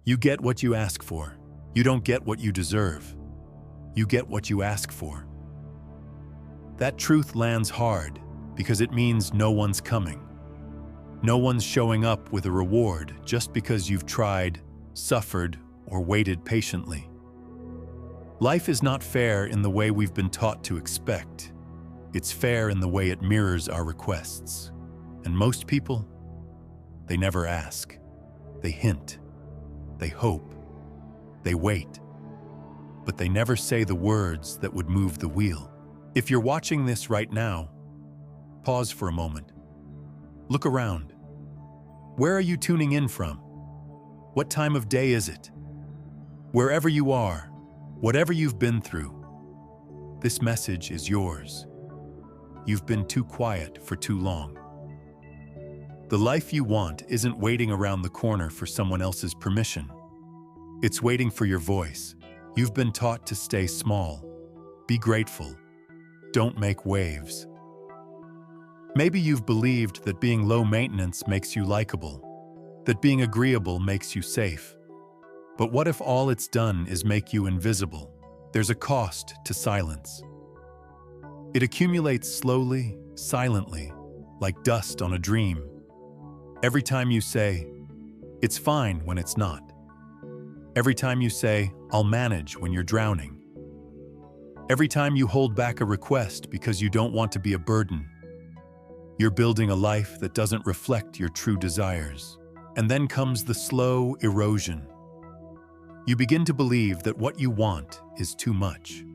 You get what you ask for. You don't get what you deserve. You get what you ask for. That truth lands hard because it means no one's coming. No one's showing up with a reward just because you've tried, suffered, or waited patiently. Life is not fair in the way we've been taught to expect. It's fair in the way it mirrors our requests. And most people, they never ask. They hint. They hope. They wait. But they never say the words that would move the wheel. If you're watching this right now, pause for a moment. Look around. Where are you tuning in from? What time of day is it? Wherever you are, whatever you've been through, this message is yours. You've been too quiet for too long. The life you want isn't waiting around the corner for someone else's permission. It's waiting for your voice. You've been taught to stay small. Be grateful. Don't make waves. Maybe you've believed that being low maintenance makes you likable, that being agreeable makes you safe. But what if all it's done is make you invisible? There's a cost to silence. It accumulates slowly, silently, like dust on a dream. Every time you say, "It's fine," when it's not. Every time you say, "I'll manage," when you're drowning. Every time you hold back a request because you don't want to be a burden. You're building a life that doesn't reflect your true desires. And then comes the slow erosion. You begin to believe that what you want is too much,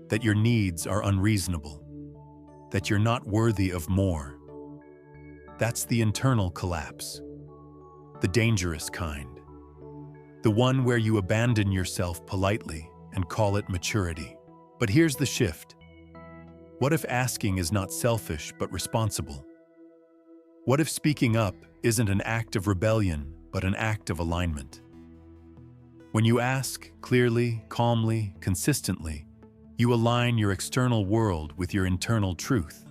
that your needs are unreasonable, that you're not worthy of more. That's the internal collapse, the dangerous kind, the one where you abandon yourself politely and call it maturity. But here's the shift. What if asking is not selfish but responsible? What if speaking up isn't an act of rebellion but an act of alignment? When you ask clearly, calmly, consistently, you align your external world with your internal truth.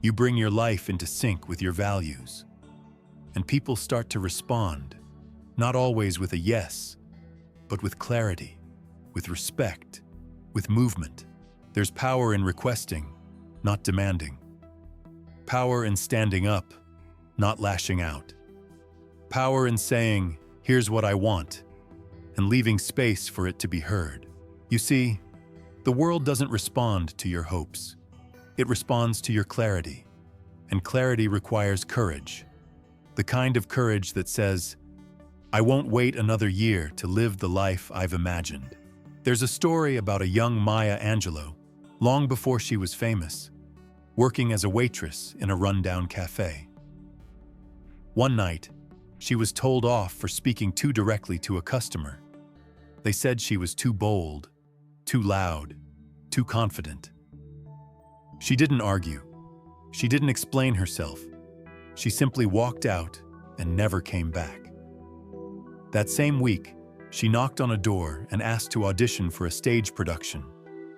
You bring your life into sync with your values. And people start to respond, not always with a yes, but with clarity, with respect, with movement. There's power in requesting, not demanding. Power in standing up, not lashing out. Power in saying, "Here's what I want," and leaving space for it to be heard. You see, the world doesn't respond to your hopes. It responds to your clarity. And clarity requires courage. The kind of courage that says, "I won't wait another year to live the life I've imagined." There's a story about a young Maya Angelou, long before she was famous, working as a waitress in a rundown cafe. One night, she was told off for speaking too directly to a customer. They said she was too bold, too loud, too confident. She didn't argue. She didn't explain herself. She simply walked out and never came back. That same week, she knocked on a door and asked to audition for a stage production,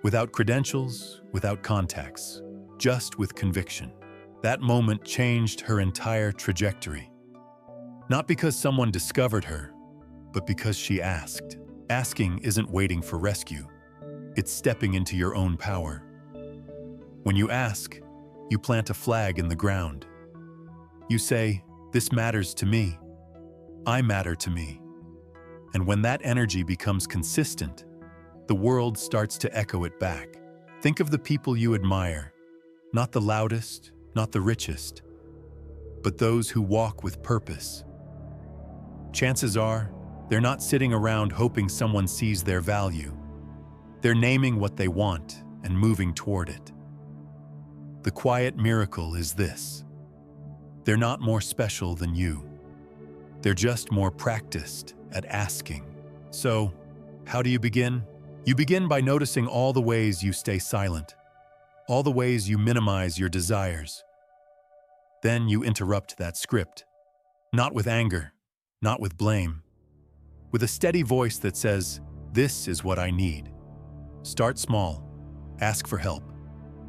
without credentials, without contacts, just with conviction. That moment changed her entire trajectory. Not because someone discovered her, but because she asked. Asking isn't waiting for rescue. It's stepping into your own power. When you ask, you plant a flag in the ground. You say, "This matters to me. I matter to me." And when that energy becomes consistent, the world starts to echo it back. Think of the people you admire, not the loudest, not the richest, but those who walk with purpose. Chances are, they're not sitting around hoping someone sees their value. They're naming what they want and moving toward it. The quiet miracle is this: they're not more special than you. They're just more practiced at asking. So, how do you begin? You begin by noticing all the ways you stay silent, all the ways you minimize your desires. Then you interrupt that script, not with anger, not with blame, with a steady voice that says, "This is what I need." Start small. Ask for help.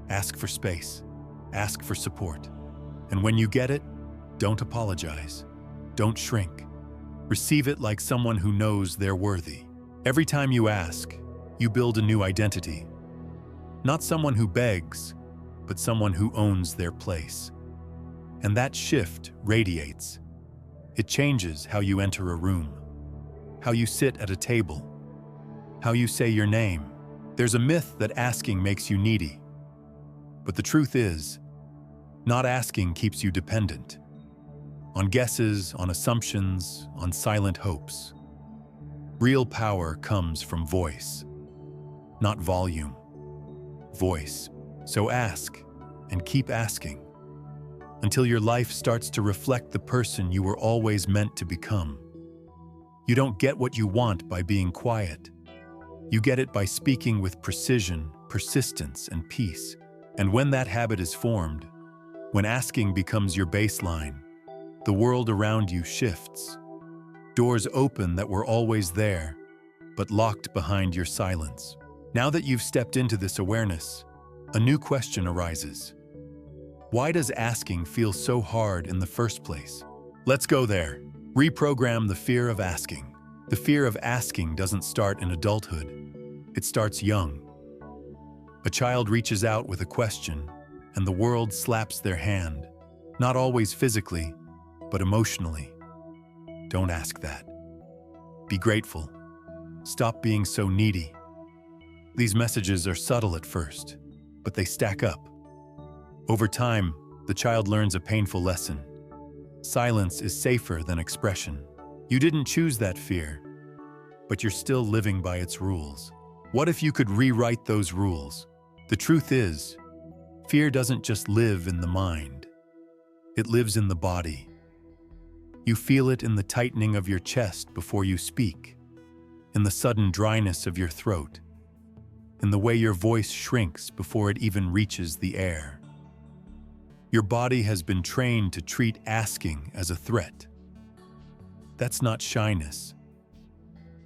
Ask for space. Ask for support. And when you get it, don't apologize. Don't shrink. Receive it like someone who knows they're worthy. Every time you ask, you build a new identity. Not someone who begs, but someone who owns their place. And that shift radiates. It changes how you enter a room, how you sit at a table, how you say your name. There's a myth that asking makes you needy. But the truth is, not asking keeps you dependent. On guesses, on assumptions, on silent hopes. Real power comes from voice, not volume. Voice. So ask, and keep asking, until your life starts to reflect the person you were always meant to become. You don't get what you want by being quiet. You get it by speaking with precision, persistence, and peace. And when that habit is formed, when asking becomes your baseline, the world around you shifts. Doors open that were always there, but locked behind your silence. Now that you've stepped into this awareness, a new question arises. Why does asking feel so hard in the first place? Let's go there. Reprogram the fear of asking. The fear of asking doesn't start in adulthood. It starts young. A child reaches out with a question, and the world slaps their hand, not always physically, but emotionally. Don't ask that. Be grateful. Stop being so needy. These messages are subtle at first, but they stack up. Over time, the child learns a painful lesson. Silence is safer than expression. You didn't choose that fear, but you're still living by its rules. What if you could rewrite those rules? The truth is, fear doesn't just live in the mind. It lives in the body. You feel it in the tightening of your chest before you speak, in the sudden dryness of your throat, in the way your voice shrinks before it even reaches the air. Your body has been trained to treat asking as a threat. That's not shyness.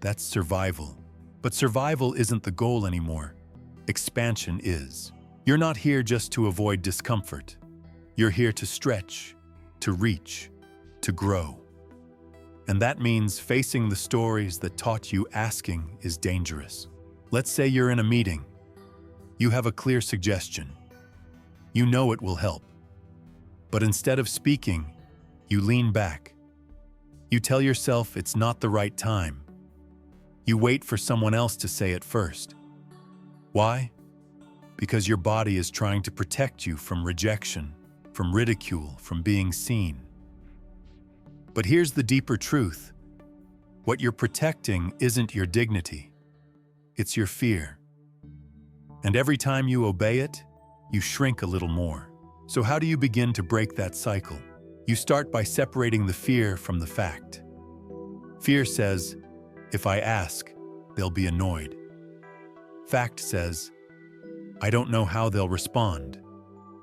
That's survival. But survival isn't the goal anymore. Expansion is. You're not here just to avoid discomfort. You're here to stretch, to reach, to grow. And that means facing the stories that taught you asking is dangerous. Let's say you're in a meeting. You have a clear suggestion. You know it will help. But instead of speaking, you lean back. You tell yourself it's not the right time. You wait for someone else to say it first. Why? Because your body is trying to protect you from rejection, from ridicule, from being seen. But here's the deeper truth. What you're protecting isn't your dignity. It's your fear. And every time you obey it, you shrink a little more. So how do you begin to break that cycle? You start by separating the fear from the fact. Fear says, if I ask, they'll be annoyed. Fact says, I don't know how they'll respond,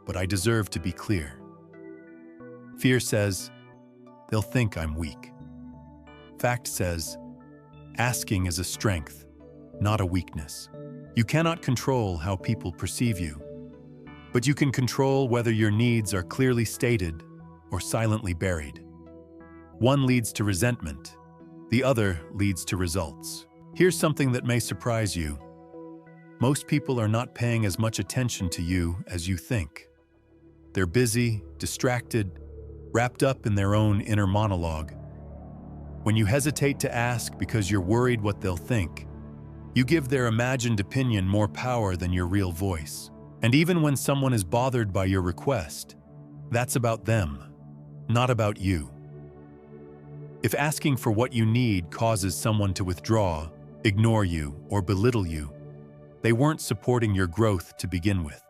but I deserve to be clear. Fear says, they'll think I'm weak. Fact says, asking is a strength, not a weakness. You cannot control how people perceive you, but you can control whether your needs are clearly stated or silently buried. One leads to resentment, the other leads to results. Here's something that may surprise you. Most people are not paying as much attention to you as you think. They're busy, distracted, wrapped up in their own inner monologue. When you hesitate to ask because you're worried what they'll think, you give their imagined opinion more power than your real voice. And even when someone is bothered by your request, that's about them, not about you. If asking for what you need causes someone to withdraw, ignore you, or belittle you, they weren't supporting your growth to begin with.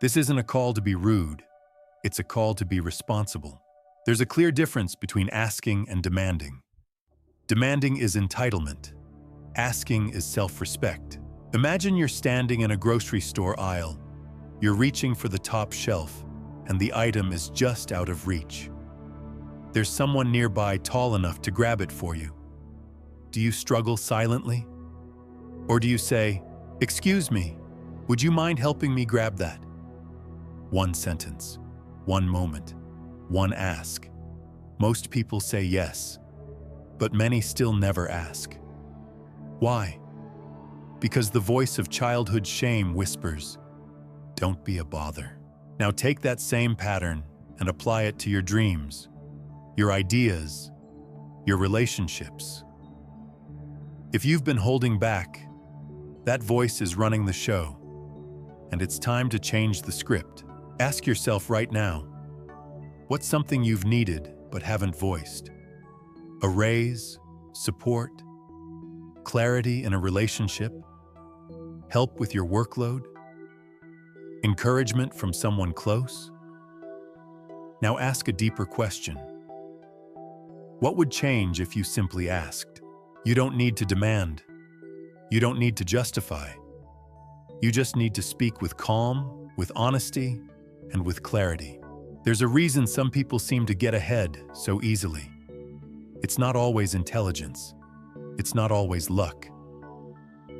This isn't a call to be rude. It's a call to be responsible. There's a clear difference between asking and demanding. Demanding is entitlement. Asking is self-respect. Imagine you're standing in a grocery store aisle. You're reaching for the top shelf, and the item is just out of reach. There's someone nearby tall enough to grab it for you. Do you struggle silently? Or do you say, "Excuse me, would you mind helping me grab that?" One sentence, one moment, one ask. Most people say yes. But many still never ask. Why? Because the voice of childhood shame whispers, "Don't be a bother." Now take that same pattern and apply it to your dreams, your ideas, your relationships. If you've been holding back, that voice is running the show, and it's time to change the script. Ask yourself right now, what's something you've needed but haven't voiced? A raise, support, clarity in a relationship, help with your workload, encouragement from someone close? Now ask a deeper question. What would change if you simply asked? You don't need to demand. You don't need to justify. You just need to speak with calm, with honesty, and with clarity. There's a reason some people seem to get ahead so easily. It's not always intelligence. It's not always luck.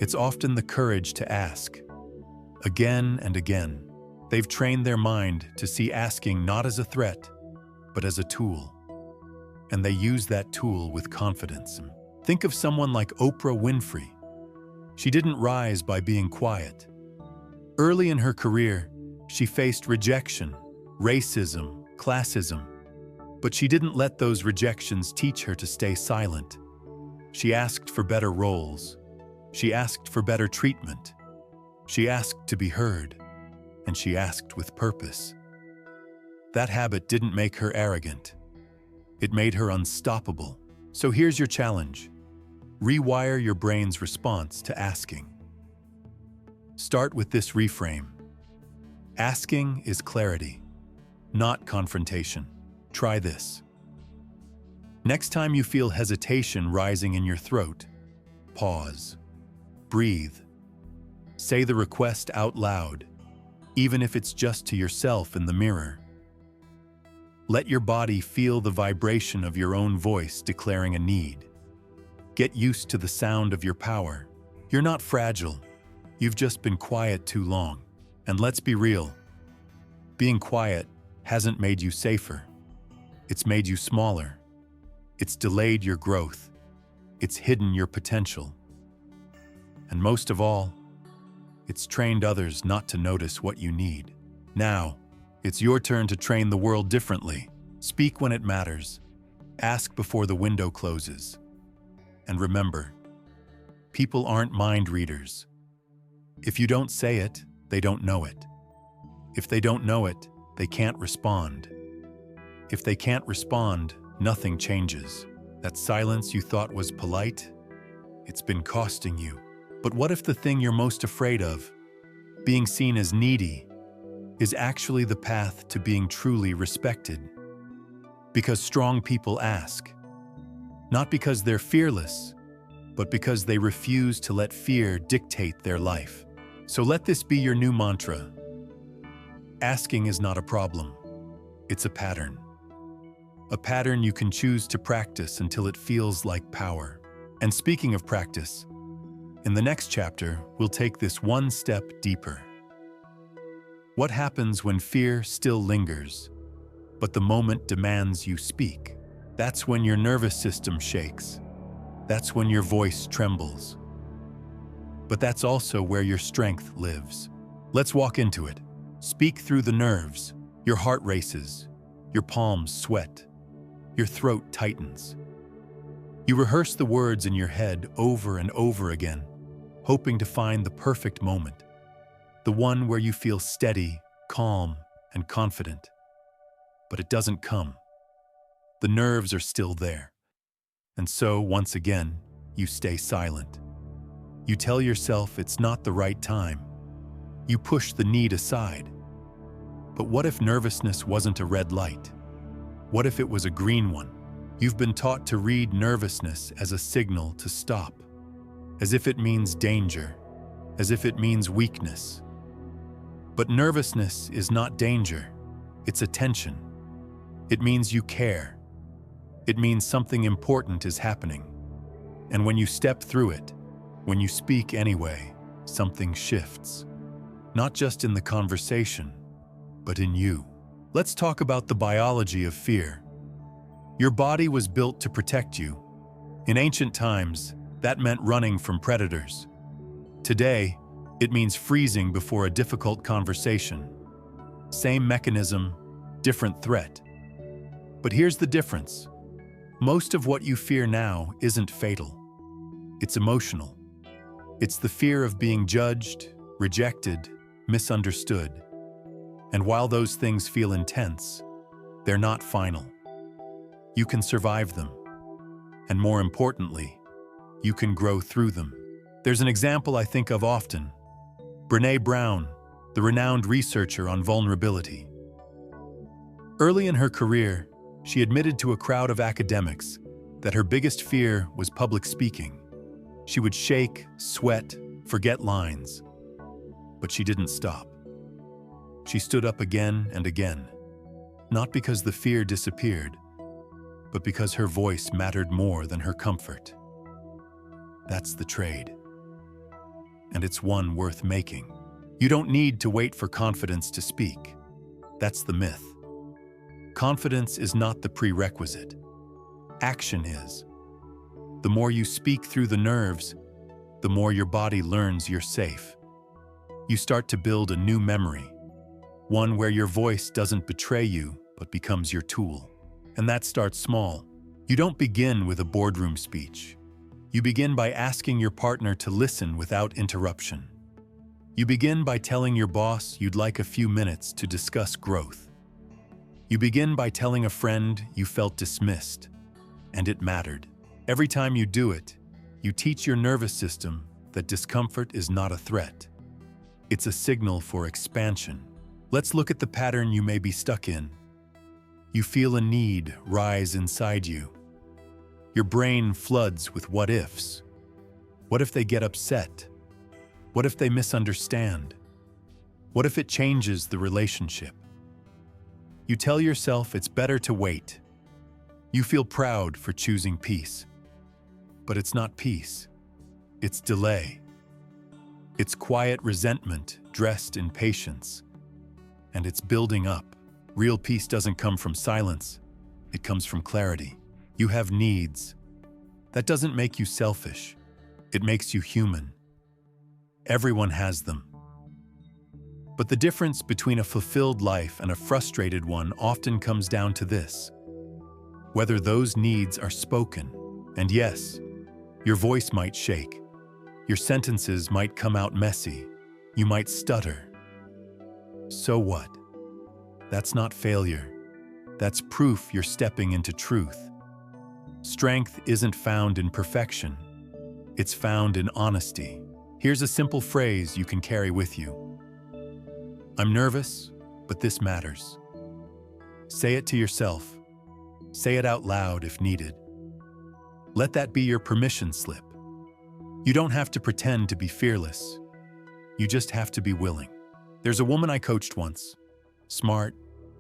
It's often the courage to ask. Again and again, they've trained their mind to see asking not as a threat, but as a tool. And they use that tool with confidence. Think of someone like Oprah Winfrey. She didn't rise by being quiet. Early in her career, she faced rejection, racism, classism. But she didn't let those rejections teach her to stay silent. She asked for better roles. She asked for better treatment. She asked to be heard, and she asked with purpose. That habit didn't make her arrogant. It made her unstoppable. So here's your challenge. Rewire your brain's response to asking. Start with this reframe. Asking is clarity, not confrontation. Try this. Next time you feel hesitation rising in your throat, pause. Breathe. Say the request out loud, even if it's just to yourself in the mirror. Let your body feel the vibration of your own voice declaring a need. Get used to the sound of your power. You're not fragile. You've just been quiet too long. And let's be real. Being quiet hasn't made you safer. It's made you smaller. It's delayed your growth. It's hidden your potential. And most of all, it's trained others not to notice what you need. Now, it's your turn to train the world differently. Speak when it matters. Ask before the window closes. And remember, people aren't mind readers. If you don't say it, they don't know it. If they don't know it, they can't respond. If they can't respond, nothing changes. That silence you thought was polite, it's been costing you. But what if the thing you're most afraid of, being seen as needy, is actually the path to being truly respected? Because strong people ask, not because they're fearless, but because they refuse to let fear dictate their life. So let this be your new mantra. Asking is not a problem. It's a pattern. A pattern you can choose to practice until it feels like power. And speaking of practice, in the next chapter, we'll take this one step deeper. What happens when fear still lingers, but the moment demands you speak? That's when your nervous system shakes. That's when your voice trembles. But that's also where your strength lives. Let's walk into it. Speak through the nerves. Your heart races. Your palms sweat. Your throat tightens. You rehearse the words in your head over and over again, hoping to find the perfect moment, the one where you feel steady, calm, and confident. But it doesn't come. The nerves are still there. And so, once again, you stay silent. You tell yourself it's not the right time. You push the need aside. But what if nervousness wasn't a red light? What if it was a green one? You've been taught to read nervousness as a signal to stop, as if it means danger, as if it means weakness. But nervousness is not danger, it's attention. It means you care. It means something important is happening. And when you step through it, when you speak anyway, something shifts. Not just in the conversation, but in you. Let's talk about the biology of fear. Your body was built to protect you. In ancient times, that meant running from predators. Today, it means freezing before a difficult conversation. Same mechanism, different threat. But here's the difference. Most of what you fear now isn't fatal. It's emotional. It's the fear of being judged, rejected, misunderstood. And while those things feel intense, they're not final. You can survive them. And more importantly, you can grow through them. There's an example I think of often. Brené Brown, the renowned researcher on vulnerability. Early in her career, she admitted to a crowd of academics that her biggest fear was public speaking. She would shake, sweat, forget lines. But she didn't stop. She stood up again and again, not because the fear disappeared, but because her voice mattered more than her comfort. That's the trade. And it's one worth making. You don't need to wait for confidence to speak. That's the myth. Confidence is not the prerequisite. Action is. The more you speak through the nerves, the more your body learns you're safe. You start to build a new memory, one where your voice doesn't betray you, but becomes your tool. And that starts small. You don't begin with a boardroom speech. You begin by asking your partner to listen without interruption. You begin by telling your boss you'd like a few minutes to discuss growth. You begin by telling a friend you felt dismissed, and it mattered. Every time you do it, you teach your nervous system that discomfort is not a threat. It's a signal for expansion. Let's look at the pattern you may be stuck in. You feel a need rise inside you. Your brain floods with what-ifs. What if they get upset? What if they misunderstand? What if it changes the relationship? You tell yourself it's better to wait. You feel proud for choosing peace. But it's not peace. It's delay. It's quiet resentment dressed in patience. And it's building up. Real peace doesn't come from silence. It comes from clarity. You have needs. That doesn't make you selfish. It makes you human. Everyone has them. But the difference between a fulfilled life and a frustrated one often comes down to this: whether those needs are spoken. And yes, your voice might shake. Your sentences might come out messy. You might stutter. So what? That's not failure. That's proof you're stepping into truth. Strength isn't found in perfection. It's found in honesty. Here's a simple phrase you can carry with you. I'm nervous, but this matters. Say it to yourself. Say it out loud if needed. Let that be your permission slip. You don't have to pretend to be fearless. You just have to be willing. There's a woman I coached once. Smart,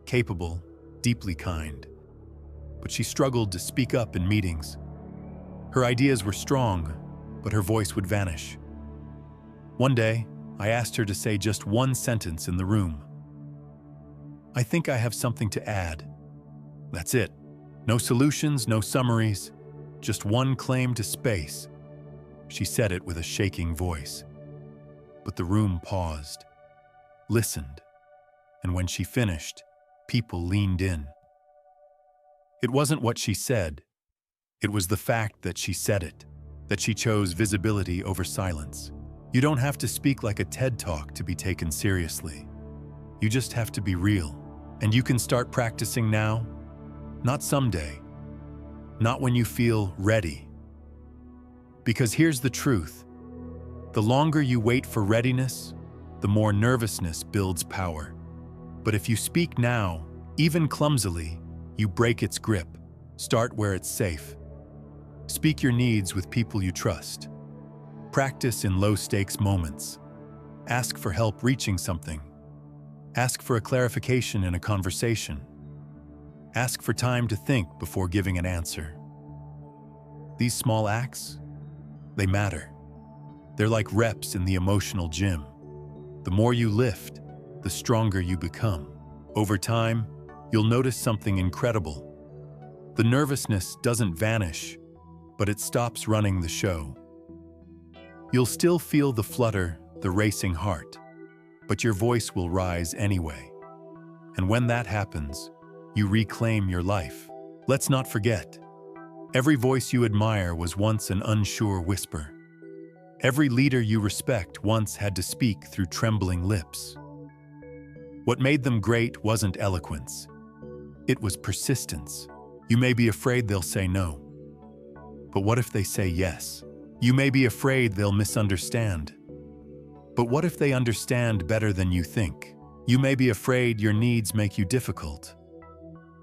capable, deeply kind. But she struggled to speak up in meetings. Her ideas were strong, but her voice would vanish. One day, I asked her to say just one sentence in the room. I think I have something to add. That's it. No solutions, no summaries, just one claim to space. She said it with a shaking voice. But the room paused, listened, and when she finished, people leaned in. It wasn't what she said. It was the fact that she said it, that she chose visibility over silence. You don't have to speak like a TED Talk to be taken seriously. You just have to be real. And you can start practicing now, not someday, not when you feel ready. Because here's the truth. The longer you wait for readiness, the more nervousness builds power. But if you speak now, even clumsily, you break its grip. Start where it's safe. Speak your needs with people you trust. Practice in low-stakes moments. Ask for help reaching something. Ask for a clarification in a conversation. Ask for time to think before giving an answer. These small acts, they matter. They're like reps in the emotional gym. The more you lift, the stronger you become. Over time, you'll notice something incredible. The nervousness doesn't vanish. but it stops running the show. You'll still feel the flutter, the racing heart, but your voice will rise anyway. And when that happens, you reclaim your life. Let's not forget, every voice you admire was once an unsure whisper. Every leader you respect once had to speak through trembling lips. What made them great wasn't eloquence. It was persistence. You may be afraid they'll say no. But what if they say yes? You may be afraid they'll misunderstand. But what if they understand better than you think? You may be afraid your needs make you difficult.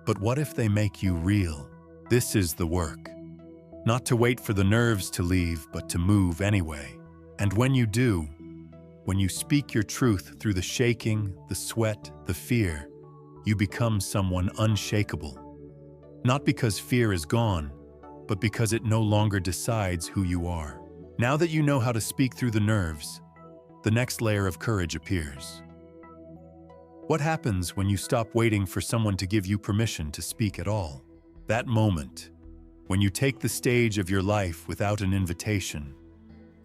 But what if they make you real? This is the work. Not to wait for the nerves to leave, but to move anyway. And when you do, when you speak your truth through the shaking, the sweat, the fear, you become someone unshakable. Not because fear is gone, but because it no longer decides who you are. Now that you know how to speak through the nerves, the next layer of courage appears. What happens when you stop waiting for someone to give you permission to speak at all? That moment, when you take the stage of your life without an invitation,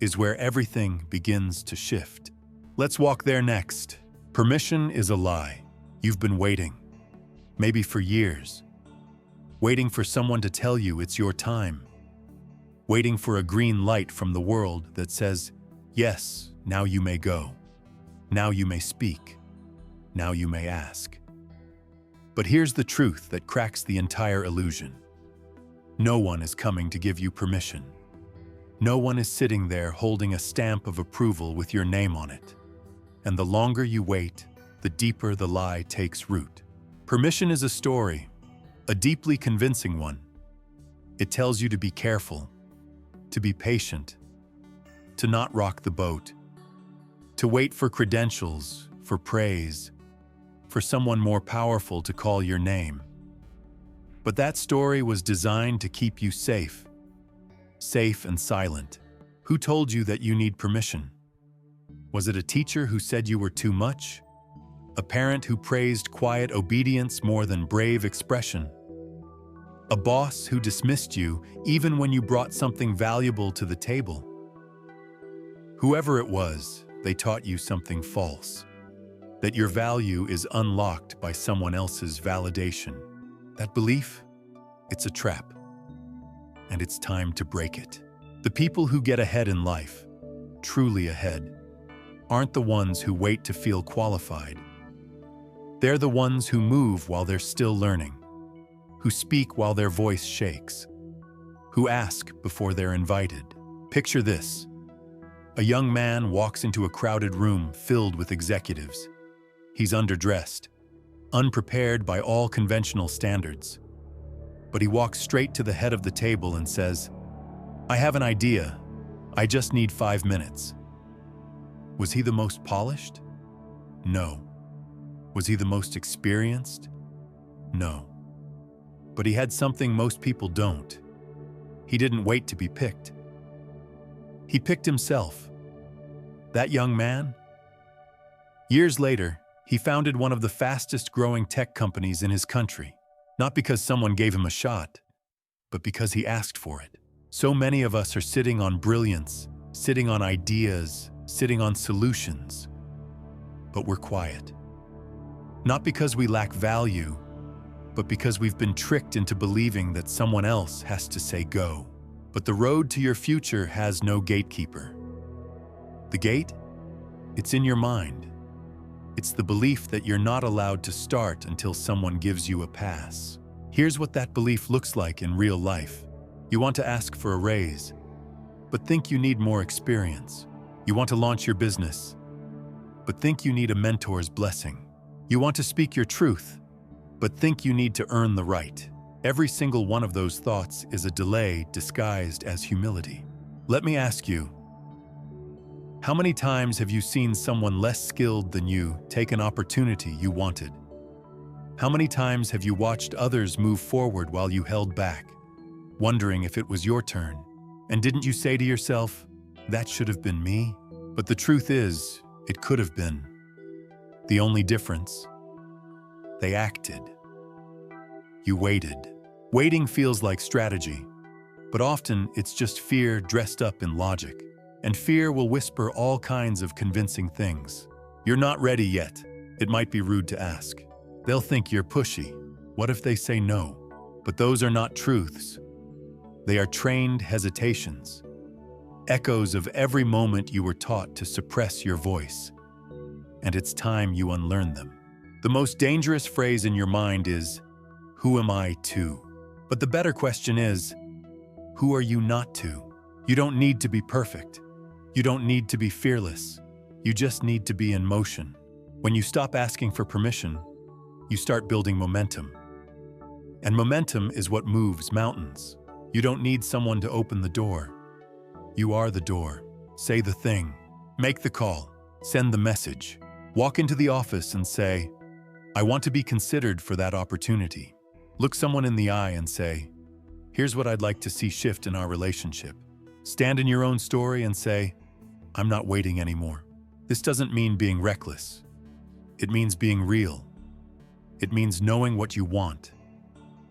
is where everything begins to shift. Let's walk there next. Permission is a lie. You've been waiting, maybe for years, waiting for someone to tell you it's your time, waiting for a green light from the world that says, yes, now you may go, now you may speak, now you may ask. But here's the truth that cracks the entire illusion. No one is coming to give you permission. No one is sitting there holding a stamp of approval with your name on it. And the longer you wait, the deeper the lie takes root. Permission is a story, a deeply convincing one. It tells you to be careful, to be patient, to not rock the boat, to wait for credentials, for praise, for someone more powerful to call your name. But that story was designed to keep you safe and silent. Who told you that you need permission? Was it a teacher who said you were too much? A parent who praised quiet obedience more than brave expression? A boss who dismissed you even when you brought something valuable to the table? Whoever it was, they taught you something false. That your value is unlocked by someone else's validation. That belief, it's a trap. And it's time to break it. The people who get ahead in life, truly ahead, aren't the ones who wait to feel qualified. They're the ones who move while they're still learning, who speak while their voice shakes, who ask before they're invited. Picture this. A young man walks into a crowded room filled with executives. He's underdressed, unprepared by all conventional standards. But he walks straight to the head of the table and says, "I have an idea. I just need 5 minutes." Was he the most polished? No. Was he the most experienced? No. But he had something most people don't. He didn't wait to be picked. He picked himself. That young man? Years later, he founded one of the fastest-growing tech companies in his country. Not because someone gave him a shot, but because he asked for it. So many of us are sitting on brilliance, sitting on ideas, sitting on solutions, but we're quiet. Not because we lack value, but because we've been tricked into believing that someone else has to say go. But the road to your future has no gatekeeper. The gate? It's in your mind. It's the belief that you're not allowed to start until someone gives you a pass. Here's what that belief looks like in real life. You want to ask for a raise, but think you need more experience. You want to launch your business, but think you need a mentor's blessing. You want to speak your truth, but think you need to earn the right. Every single one of those thoughts is a delay disguised as humility. Let me ask you, how many times have you seen someone less skilled than you take an opportunity you wanted? How many times have you watched others move forward while you held back, wondering if it was your turn? And didn't you say to yourself, that should have been me? But the truth is, it could have been. The only difference, they acted. You waited. Waiting feels like strategy. But often, it's just fear dressed up in logic. And fear will whisper all kinds of convincing things. You're not ready yet. It might be rude to ask. They'll think you're pushy. What if they say no? But those are not truths. They are trained hesitations. Echoes of every moment you were taught to suppress your voice. And it's time you unlearn them. The most dangerous phrase in your mind is, "Who am I to?" But the better question is, who are you not to? You don't need to be perfect. You don't need to be fearless. You just need to be in motion. When you stop asking for permission, you start building momentum. And momentum is what moves mountains. You don't need someone to open the door. You are the door. Say the thing. Make the call. Send the message. Walk into the office and say, "I want to be considered for that opportunity." Look someone in the eye and say, "Here's what I'd like to see shift in our relationship." Stand in your own story and say, "I'm not waiting anymore." This doesn't mean being reckless. It means being real. It means knowing what you want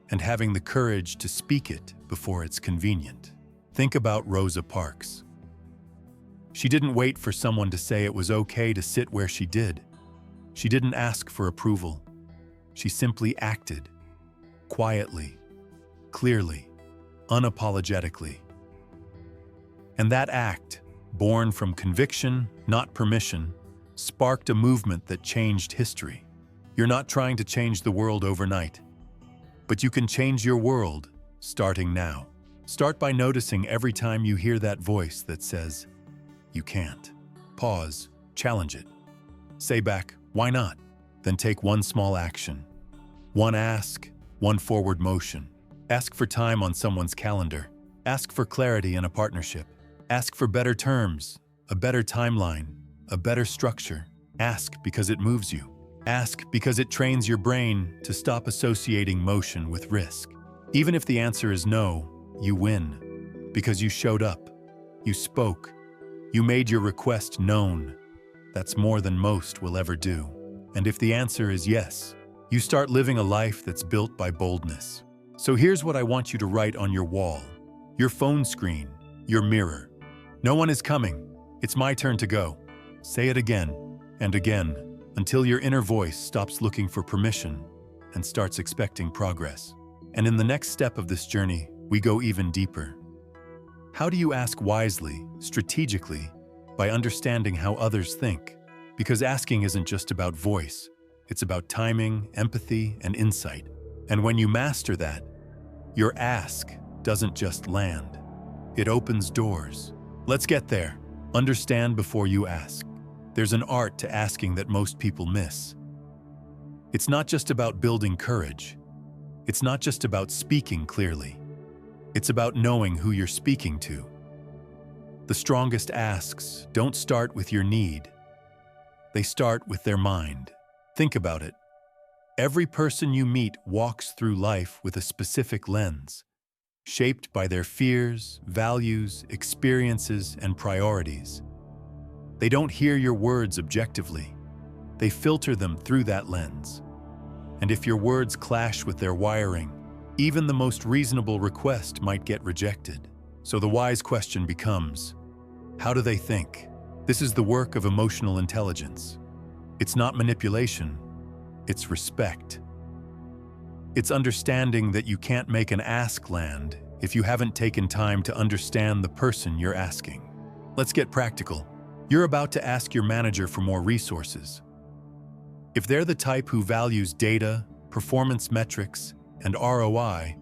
and having the courage to speak it before it's convenient. Think about Rosa Parks. She didn't wait for someone to say it was okay to sit where she did. She didn't ask for approval. She simply acted, quietly, clearly, unapologetically. And that act, born from conviction, not permission, sparked a movement that changed history. You're not trying to change the world overnight, but you can change your world starting now. Start by noticing every time you hear that voice that says, "You can't." Pause, challenge it. Say back, "Why not?" Then take one small action. One ask, one forward motion. Ask for time on someone's calendar. Ask for clarity in a partnership. Ask for better terms, a better timeline, a better structure. Ask because it moves you. Ask because it trains your brain to stop associating motion with risk. Even if the answer is no, you win. Because you showed up. You spoke. You made your request known. That's more than most will ever do. And if the answer is yes, you start living a life that's built by boldness. So here's what I want you to write on your wall, your phone screen, your mirror. No one is coming. It's my turn to go. Say it again and again until your inner voice stops looking for permission and starts expecting progress. And in the next step of this journey, we go even deeper. How do you ask wisely, strategically, by understanding how others think? Because asking isn't just about voice. It's about timing, empathy, and insight. And when you master that, your ask doesn't just land. It opens doors. Let's get there. Understand before you ask. There's an art to asking that most people miss. It's not just about building courage. It's not just about speaking clearly. It's about knowing who you're speaking to. The strongest asks don't start with your need. They start with their mind. Think about it. Every person you meet walks through life with a specific lens, shaped by their fears, values, experiences, and priorities. They don't hear your words objectively. They filter them through that lens. And if your words clash with their wiring, even the most reasonable request might get rejected. So the wise question becomes, how do they think? This is the work of emotional intelligence. It's not manipulation, it's respect. It's understanding that you can't make an ask land if you haven't taken time to understand the person you're asking. Let's get practical. You're about to ask your manager for more resources. If they're the type who values data, performance metrics, and ROI,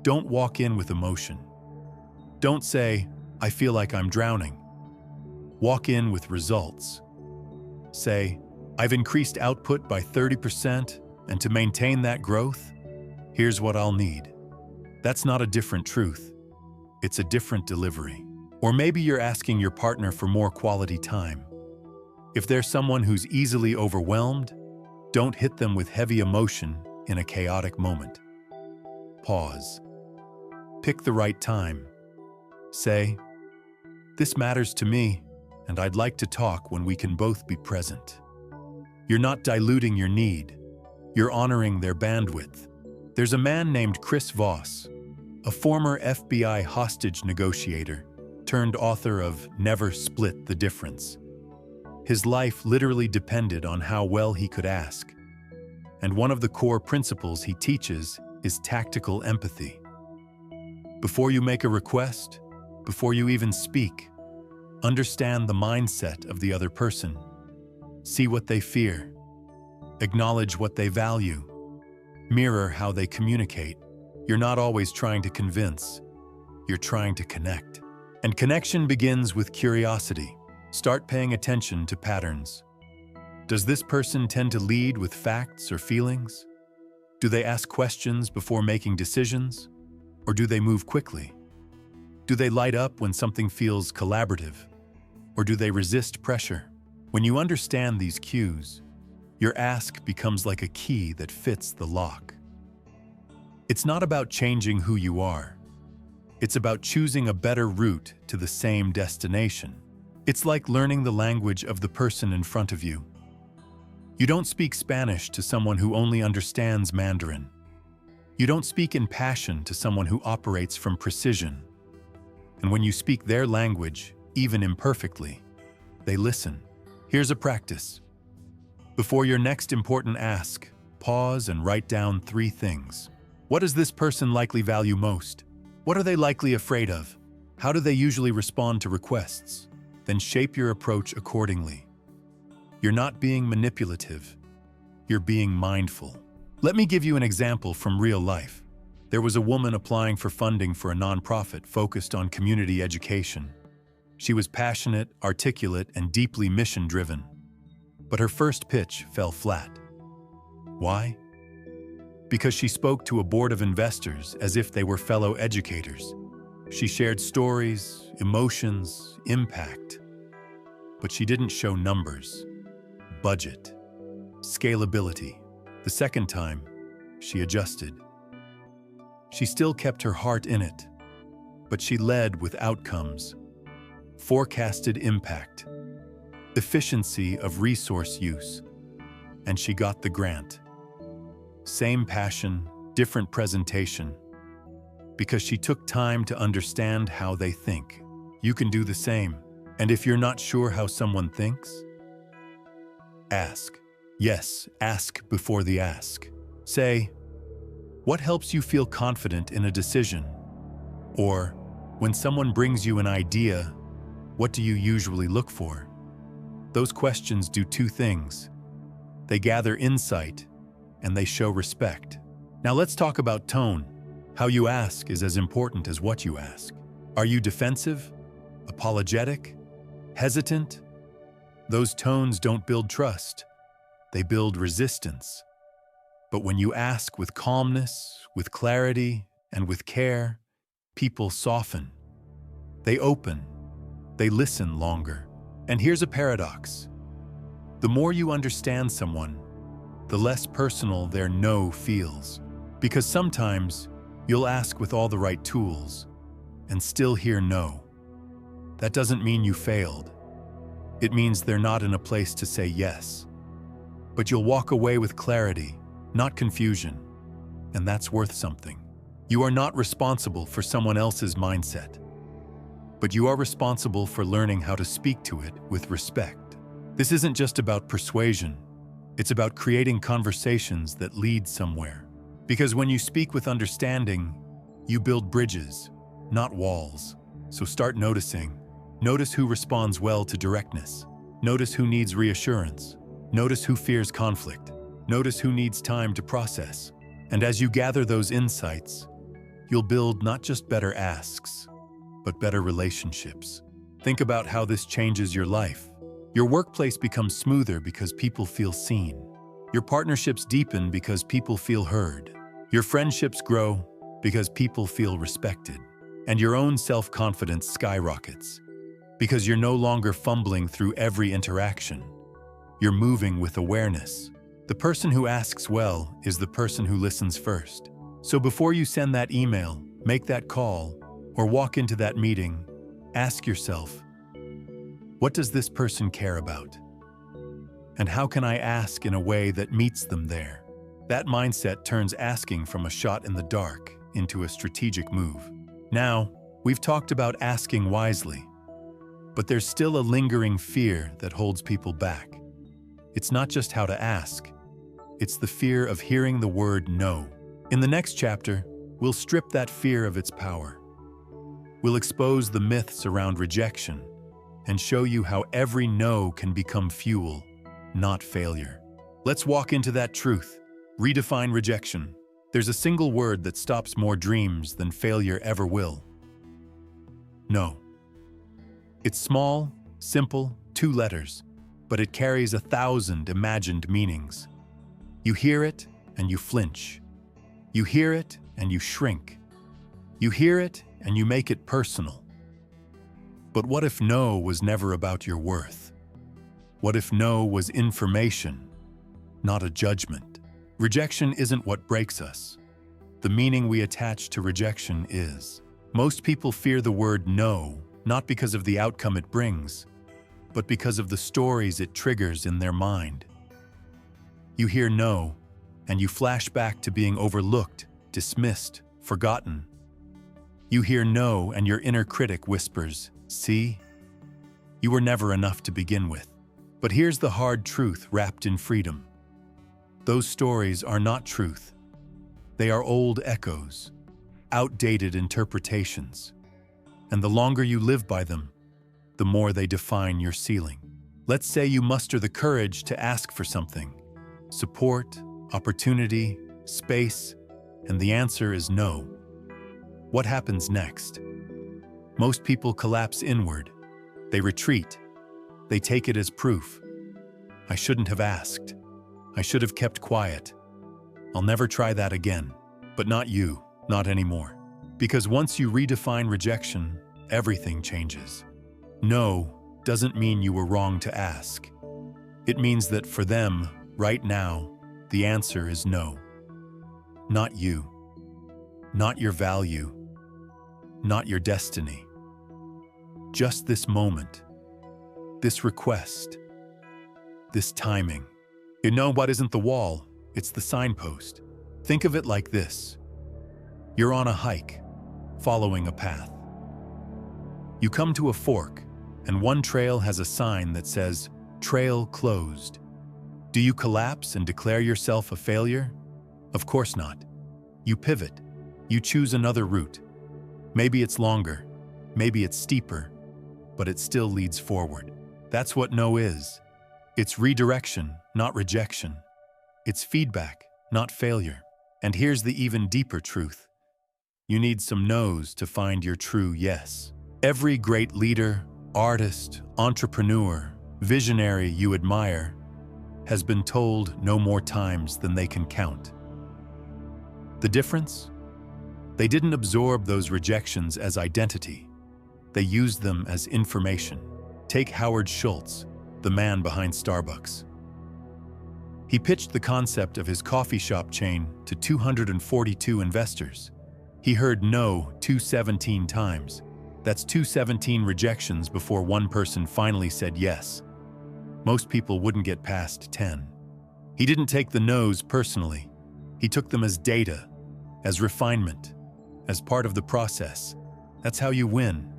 don't walk in with emotion. Don't say, "I feel like I'm drowning." Walk in with results. Say, "I've increased output by 30%, and to maintain that growth, here's what I'll need." That's not a different truth. It's a different delivery. Or maybe you're asking your partner for more quality time. If they're someone who's easily overwhelmed, don't hit them with heavy emotion in a chaotic moment. Pause. Pick the right time. Say, "This matters to me, and I'd like to talk when we can both be present." You're not diluting your need. You're honoring their bandwidth. There's a man named Chris Voss. a former FBI hostage negotiator turned author of Never Split the Difference. His life literally depended on how well he could ask. And one of the core principles he teaches is tactical empathy. Before you make a request, before you even speak, understand the mindset of the other person. See what they fear. Acknowledge what they value. Mirror how they communicate. You're not always trying to convince. You're trying to connect. And connection begins with curiosity. Start paying attention to patterns. Does this person tend to lead with facts or feelings? Do they ask questions before making decisions? Or do they move quickly? Do they light up when something feels collaborative? Or do they resist pressure? When you understand these cues, your ask becomes like a key that fits the lock. It's not about changing who you are. It's about choosing a better route to the same destination. It's like learning the language of the person in front of you. You don't speak Spanish to someone who only understands Mandarin. You don't speak in passion to someone who operates from precision. And when you speak their language, even imperfectly, they listen. Here's a practice. Before your next important ask, pause and write down 3 things. What does this person likely value most? What are they likely afraid of? How do they usually respond to requests? Then shape your approach accordingly. You're not being manipulative. You're being mindful. Let me give you an example from real life. There was a woman applying for funding for a nonprofit focused on community education. She was passionate, articulate, and deeply mission-driven. But her first pitch fell flat. Why? Because she spoke to a board of investors as if they were fellow educators. She shared stories, emotions, impact. But she didn't show numbers, budget, scalability. The second time, she adjusted. She still kept her heart in it, but she led with outcomes, forecasted impact, efficiency of resource use, and she got the grant. Same passion, different presentation, because she took time to understand how they think. You can do the same. And if you're not sure how someone thinks, ask. Yes, ask before the ask. Say, what helps you feel confident in a decision? Or, when someone brings you an idea, what do you usually look for? Those questions do 2 things. They gather insight, and they show respect. Now let's talk about tone. How you ask is as important as what you ask. Are you defensive? Apologetic? Hesitant? Those tones don't build trust. They build resistance. But when you ask with calmness, with clarity, and with care, people soften. They open. They listen longer. And here's a paradox. The more you understand someone, the less personal their no feels. Because sometimes you'll ask with all the right tools and still hear no. That doesn't mean you failed. It means they're not in a place to say yes. But you'll walk away with clarity, not confusion, and that's worth something. You are not responsible for someone else's mindset, but you are responsible for learning how to speak to it with respect. This isn't just about persuasion. It's about creating conversations that lead somewhere. Because when you speak with understanding, you build bridges, not walls. So start noticing. Notice who responds well to directness. Notice who needs reassurance. Notice who fears conflict. Notice who needs time to process. And as you gather those insights, you'll build not just better asks, but better relationships. Think about how this changes your life. Your workplace becomes smoother because people feel seen. Your partnerships deepen because people feel heard. Your friendships grow because people feel respected. And your own self-confidence skyrockets because you're no longer fumbling through every interaction. You're moving with awareness. The person who asks well is the person who listens first. So before you send that email, make that call, or walk into that meeting, ask yourself, what does this person care about? And how can I ask in a way that meets them there? That mindset turns asking from a shot in the dark into a strategic move. Now, we've talked about asking wisely, but there's still a lingering fear that holds people back. It's not just how to ask, it's the fear of hearing the word no. In the next chapter, we'll strip that fear of its power. We'll expose the myths around rejection and show you how every no can become fuel, not failure. Let's walk into that truth. Redefine rejection. There's a single word that stops more dreams than failure ever will. No. It's small, simple, 2 letters, but it carries 1,000 imagined meanings. You hear it and you flinch. You hear it and you shrink. You hear it and you make it personal. But what if no was never about your worth? What if no was information, not a judgment? Rejection isn't what breaks us. The meaning we attach to rejection is. Most people fear the word no, not because of the outcome it brings, but because of the stories it triggers in their mind. You hear no, and you flash back to being overlooked, dismissed, forgotten. You hear no, and your inner critic whispers, "See? You were never enough to begin with." But here's the hard truth wrapped in freedom. Those stories are not truth. They are old echoes, outdated interpretations. And the longer you live by them, the more they define your ceiling. Let's say you muster the courage to ask for something. Support, opportunity, space, and the answer is no. What happens next? Most people collapse inward. They retreat. They take it as proof. I shouldn't have asked. I should have kept quiet. I'll never try that again. But not you, not anymore. Because once you redefine rejection, everything changes. No doesn't mean you were wrong to ask. It means that for them, right now, the answer is no. Not you. Not your value. Not your destiny. Just this moment. This request. This timing. You know what isn't the wall, it's the signpost. Think of it like this. You're on a hike, following a path. You come to a fork, and one trail has a sign that says, "Trail closed." Do you collapse and declare yourself a failure? Of course not. You pivot. You choose another route. Maybe it's longer, maybe it's steeper, but it still leads forward. That's what no is. It's redirection, not rejection. It's feedback, not failure. And here's the even deeper truth. You need some no's to find your true yes. Every great leader, artist, entrepreneur, visionary you admire has been told no more times than they can count. The difference? They didn't absorb those rejections as identity. They used them as information. Take Howard Schultz, the man behind Starbucks. He pitched the concept of his coffee shop chain to 242 investors. He heard no 217 times. That's 217 rejections before one person finally said yes. Most people wouldn't get past 10. He didn't take the no's personally. He took them as data, as refinement, as part of the process. That's how you win.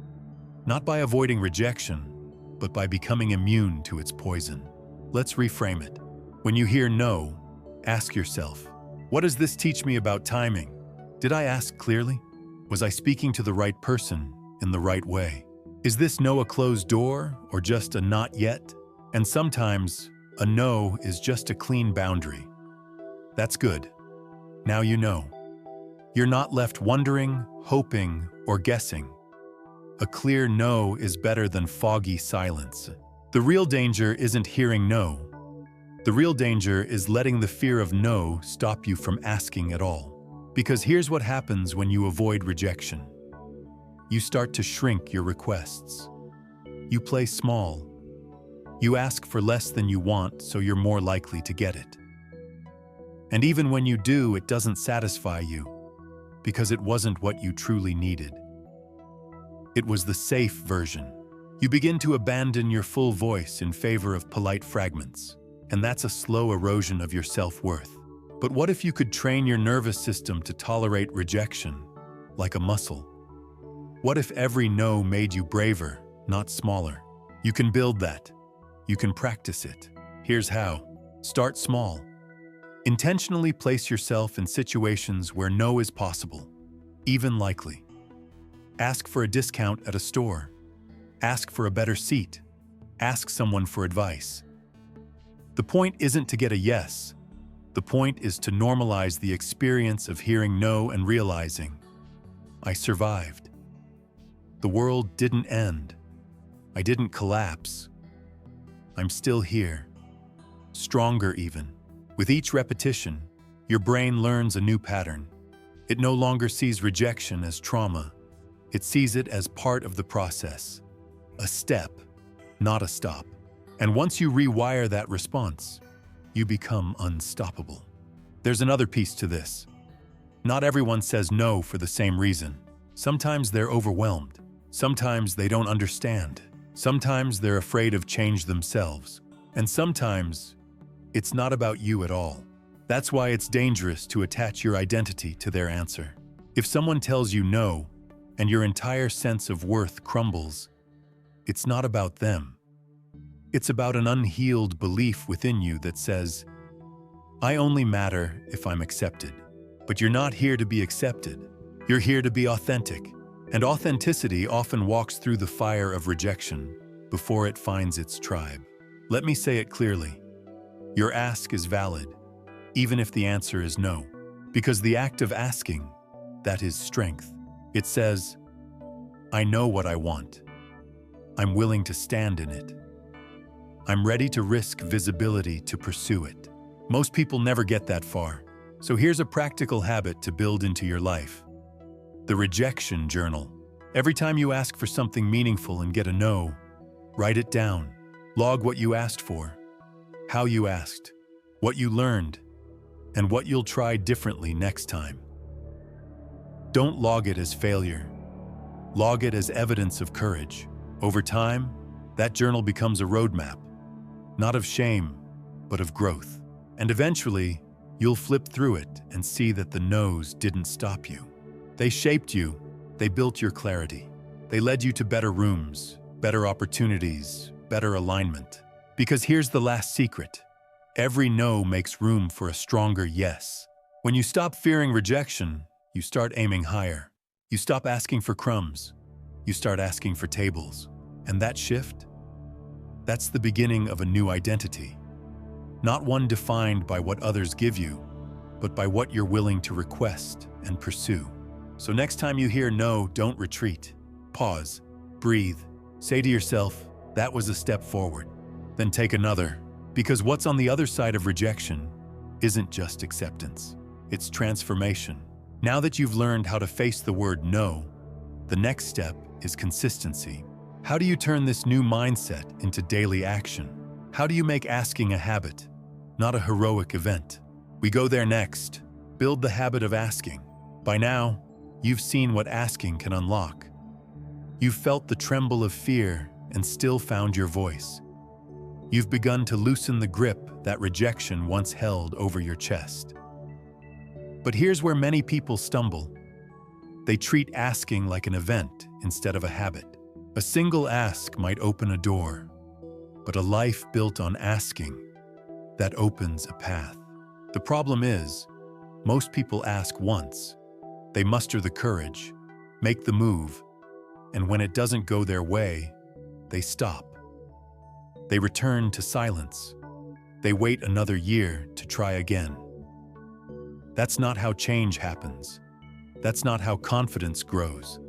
Not by avoiding rejection, but by becoming immune to its poison. Let's reframe it. When you hear no, ask yourself, what does this teach me about timing? Did I ask clearly? Was I speaking to the right person in the right way? Is this no a closed door or just a not yet? And sometimes, a no is just a clean boundary. That's good. Now you know. You're not left wondering, hoping, or guessing. A clear no is better than foggy silence. The real danger isn't hearing no. The real danger is letting the fear of no stop you from asking at all. Because here's what happens when you avoid rejection. You start to shrink your requests. You play small. You ask for less than you want, so you're more likely to get it. And even when you do, it doesn't satisfy you, because it wasn't what you truly needed. It was the safe version. You begin to abandon your full voice in favor of polite fragments, and that's a slow erosion of your self-worth. But what if you could train your nervous system to tolerate rejection like a muscle? What if every no made you braver, not smaller? You can build that. You can practice it. Here's how. Start small. Intentionally place yourself in situations where no is possible, even likely. Ask for a discount at a store. Ask for a better seat. Ask someone for advice. The point isn't to get a yes. The point is to normalize the experience of hearing no and realizing, I survived. The world didn't end. I didn't collapse. I'm still here. Stronger even. With each repetition, your brain learns a new pattern. It no longer sees rejection as trauma. It sees it as part of the process. A step, not a stop. And once you rewire that response, you become unstoppable. There's another piece to this. Not everyone says no for the same reason. Sometimes they're overwhelmed. Sometimes they don't understand. Sometimes they're afraid of change themselves. And sometimes it's not about you at all. That's why it's dangerous to attach your identity to their answer. If someone tells you no, and your entire sense of worth crumbles, it's not about them. It's about an unhealed belief within you that says, I only matter if I'm accepted. But you're not here to be accepted. You're here to be authentic. And authenticity often walks through the fire of rejection before it finds its tribe. Let me say it clearly. Your ask is valid, even if the answer is no. Because the act of asking, that is strength. It says, I know what I want. I'm willing to stand in it. I'm ready to risk visibility to pursue it. Most people never get that far. So here's a practical habit to build into your life. The rejection journal. Every time you ask for something meaningful and get a no, write it down. Log what you asked for, how you asked, what you learned, and what you'll try differently next time. Don't log it as failure. Log it as evidence of courage. Over time, that journal becomes a roadmap, not of shame, but of growth. And eventually, you'll flip through it and see that the no's didn't stop you. They shaped you. They built your clarity. They led you to better rooms, better opportunities, better alignment. Because here's the last secret. Every no makes room for a stronger yes. When you stop fearing rejection, you start aiming higher. You stop asking for crumbs. You start asking for tables. And that shift? That's the beginning of a new identity. Not one defined by what others give you, but by what you're willing to request and pursue. So next time you hear no, don't retreat. Pause, breathe, say to yourself, that was a step forward. Then take another, because what's on the other side of rejection isn't just acceptance, it's transformation. Now that you've learned how to face the word no, the next step is consistency. How do you turn this new mindset into daily action? How do you make asking a habit, not a heroic event? We go there next. Build the habit of asking. By now, you've seen what asking can unlock. You've felt the tremble of fear and still found your voice. You've begun to loosen the grip that rejection once held over your chest. But here's where many people stumble. They treat asking like an event instead of a habit. A single ask might open a door, but a life built on asking, that opens a path. The problem is, most people ask once. They muster the courage, make the move, and when it doesn't go their way, they stop. They return to silence. They wait another year to try again. That's not how change happens. That's not how confidence grows.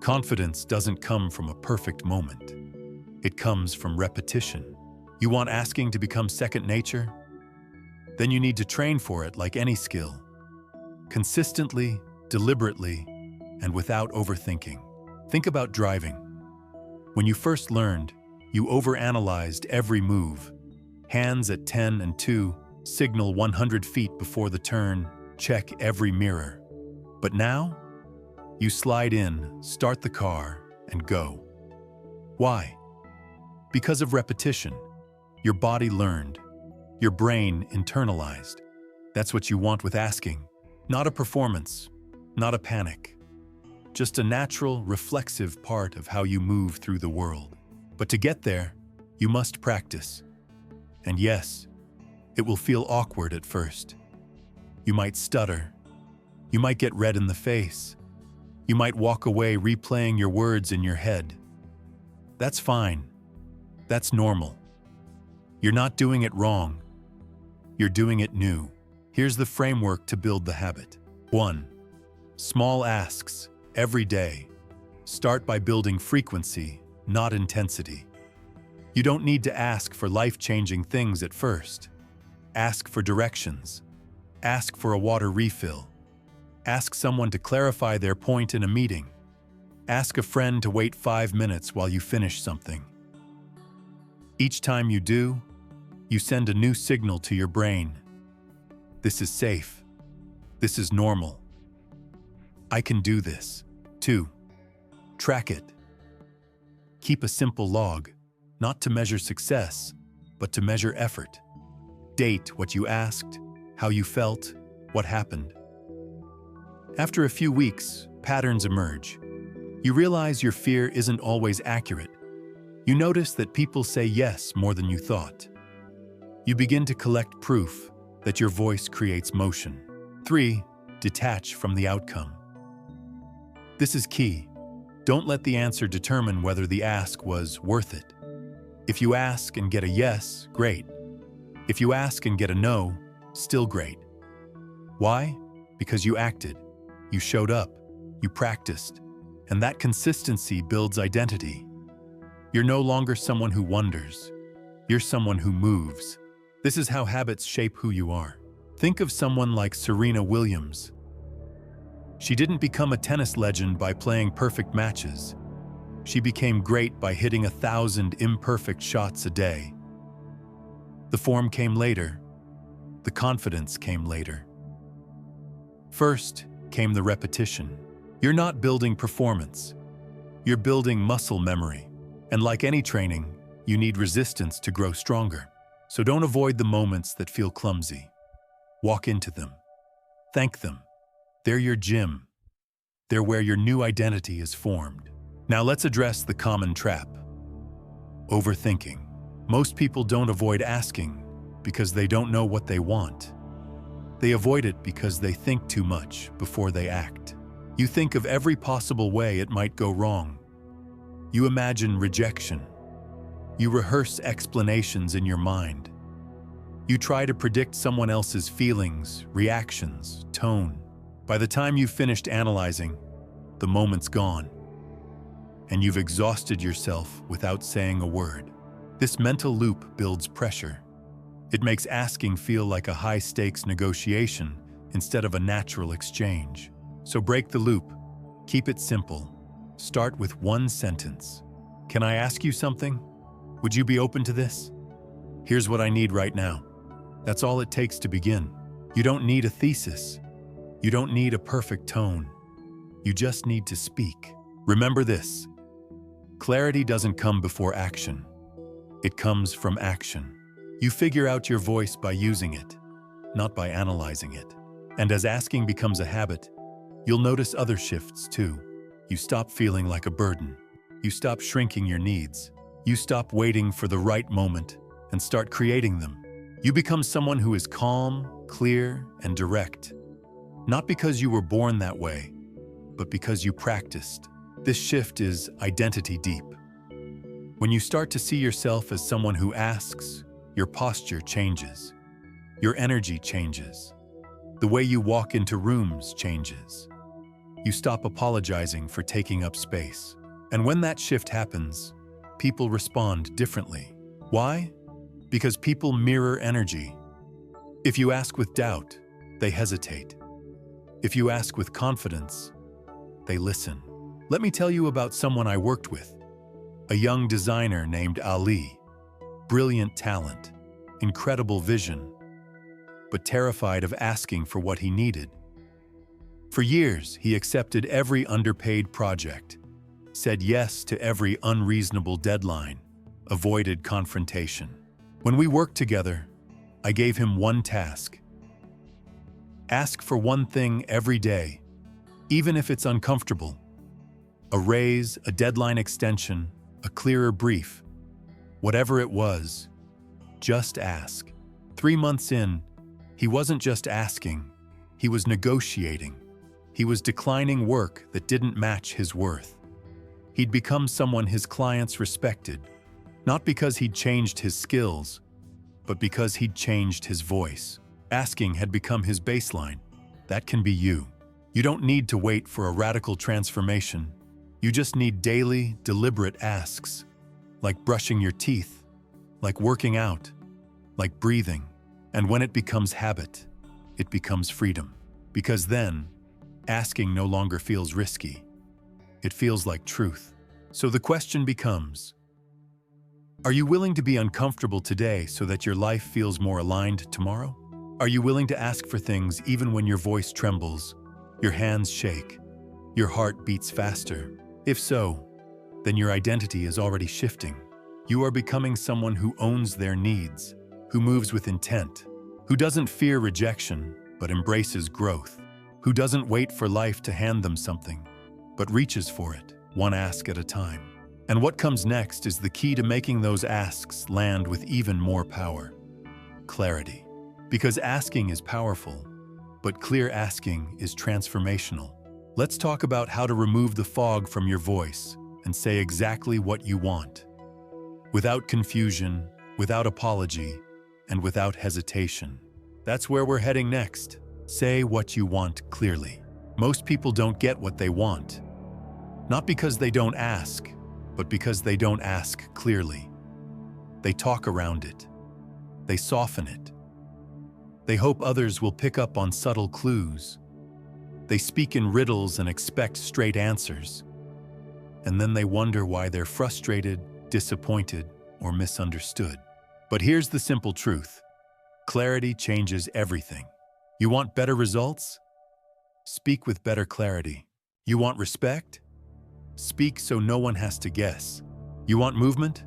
Confidence doesn't come from a perfect moment. It comes from repetition. You want asking to become second nature? Then you need to train for it like any skill. Consistently, deliberately, and without overthinking. Think about driving. When you first learned, you overanalyzed every move. Hands at 10 and 2, signal 100 feet before the turn, check every mirror. But now, you slide in, start the car, and go. Why? Because of repetition. Your body learned. Your brain internalized. That's what you want with asking. Not a performance, not a panic. Just a natural, reflexive part of how you move through the world. But to get there, you must practice. And yes, it will feel awkward at first. You might stutter. You might get red in the face. You might walk away replaying your words in your head. That's fine. That's normal. You're not doing it wrong. You're doing it new. Here's the framework to build the habit. 1. Small asks, every day. Start by building frequency, not intensity. You don't need to ask for life-changing things at first. Ask for directions. Ask for a water refill. Ask someone to clarify their point in a meeting. Ask a friend to wait 5 minutes while you finish something. Each time you do, you send a new signal to your brain. This is safe. This is normal. I can do this. 2. Track it. Keep a simple log, not to measure success, but to measure effort. Date what you asked, how you felt, what happened. After a few weeks, patterns emerge. You realize your fear isn't always accurate. You notice that people say yes more than you thought. You begin to collect proof that your voice creates motion. 3. Detach from the outcome. This is key. Don't let the answer determine whether the ask was worth it. If you ask and get a yes, great. If you ask and get a no, still great. Why? Because you acted, you showed up, you practiced, and that consistency builds identity. You're no longer someone who wonders. You're someone who moves. This is how habits shape who you are. Think of someone like Serena Williams. She didn't become a tennis legend by playing perfect matches. She became great by hitting 1,000 imperfect shots a day. The form came later. The confidence came later. First came the repetition. You're not building performance. You're building muscle memory. And like any training, you need resistance to grow stronger. So don't avoid the moments that feel clumsy. Walk into them. Thank them. They're your gym. They're where your new identity is formed. Now let's address the common trap. Overthinking. Most people don't avoid asking because they don't know what they want. They avoid it because they think too much before they act. You think of every possible way it might go wrong. You imagine rejection. You rehearse explanations in your mind. You try to predict someone else's feelings, reactions, tone. By the time you've finished analyzing, the moment's gone. And you've exhausted yourself without saying a word. This mental loop builds pressure. It makes asking feel like a high-stakes negotiation instead of a natural exchange. So break the loop. Keep it simple. Start with one sentence. Can I ask you something? Would you be open to this? Here's what I need right now. That's all it takes to begin. You don't need a thesis. You don't need a perfect tone. You just need to speak. Remember this. Clarity doesn't come before action. It comes from action. You figure out your voice by using it, not by analyzing it. And as asking becomes a habit, you'll notice other shifts too. You stop feeling like a burden. You stop shrinking your needs. You stop waiting for the right moment and start creating them. You become someone who is calm, clear, and direct. Not because you were born that way, but because you practiced. This shift is identity deep. When you start to see yourself as someone who asks, your posture changes. Your energy changes. The way you walk into rooms changes. You stop apologizing for taking up space. And when that shift happens, people respond differently. Why? Because people mirror energy. If you ask with doubt, they hesitate. If you ask with confidence, they listen. Let me tell you about someone I worked with. A young designer named Ali. Brilliant talent, incredible vision, but terrified of asking for what he needed. For years, he accepted every underpaid project, said yes to every unreasonable deadline, avoided confrontation. When we worked together, I gave him one task. Ask for one thing every day, even if it's uncomfortable. A raise, a deadline extension, a clearer brief. Whatever it was, just ask. 3 months in, he wasn't just asking, he was negotiating. He was declining work that didn't match his worth. He'd become someone his clients respected, not because he'd changed his skills, but because he'd changed his voice. Asking had become his baseline. That can be you. You don't need to wait for a radical transformation. You just need daily, deliberate asks, like brushing your teeth, like working out, like breathing. And when it becomes habit, it becomes freedom. Because then, asking no longer feels risky. It feels like truth. So the question becomes, are you willing to be uncomfortable today so that your life feels more aligned tomorrow? Are you willing to ask for things even when your voice trembles, your hands shake, your heart beats faster? If so, then your identity is already shifting. You are becoming someone who owns their needs, who moves with intent, who doesn't fear rejection, but embraces growth, who doesn't wait for life to hand them something, but reaches for it, one ask at a time. And what comes next is the key to making those asks land with even more power: clarity. Because asking is powerful, but clear asking is transformational. Let's talk about how to remove the fog from your voice and say exactly what you want. Without confusion, without apology, and without hesitation. That's where we're heading next. Say what you want clearly. Most people don't get what they want. Not because they don't ask, but because they don't ask clearly. They talk around it. They soften it. They hope others will pick up on subtle clues. They speak in riddles and expect straight answers. And then they wonder why they're frustrated, disappointed, or misunderstood. But here's the simple truth. Clarity changes everything. You want better results? Speak with better clarity. You want respect? Speak so no one has to guess. You want movement?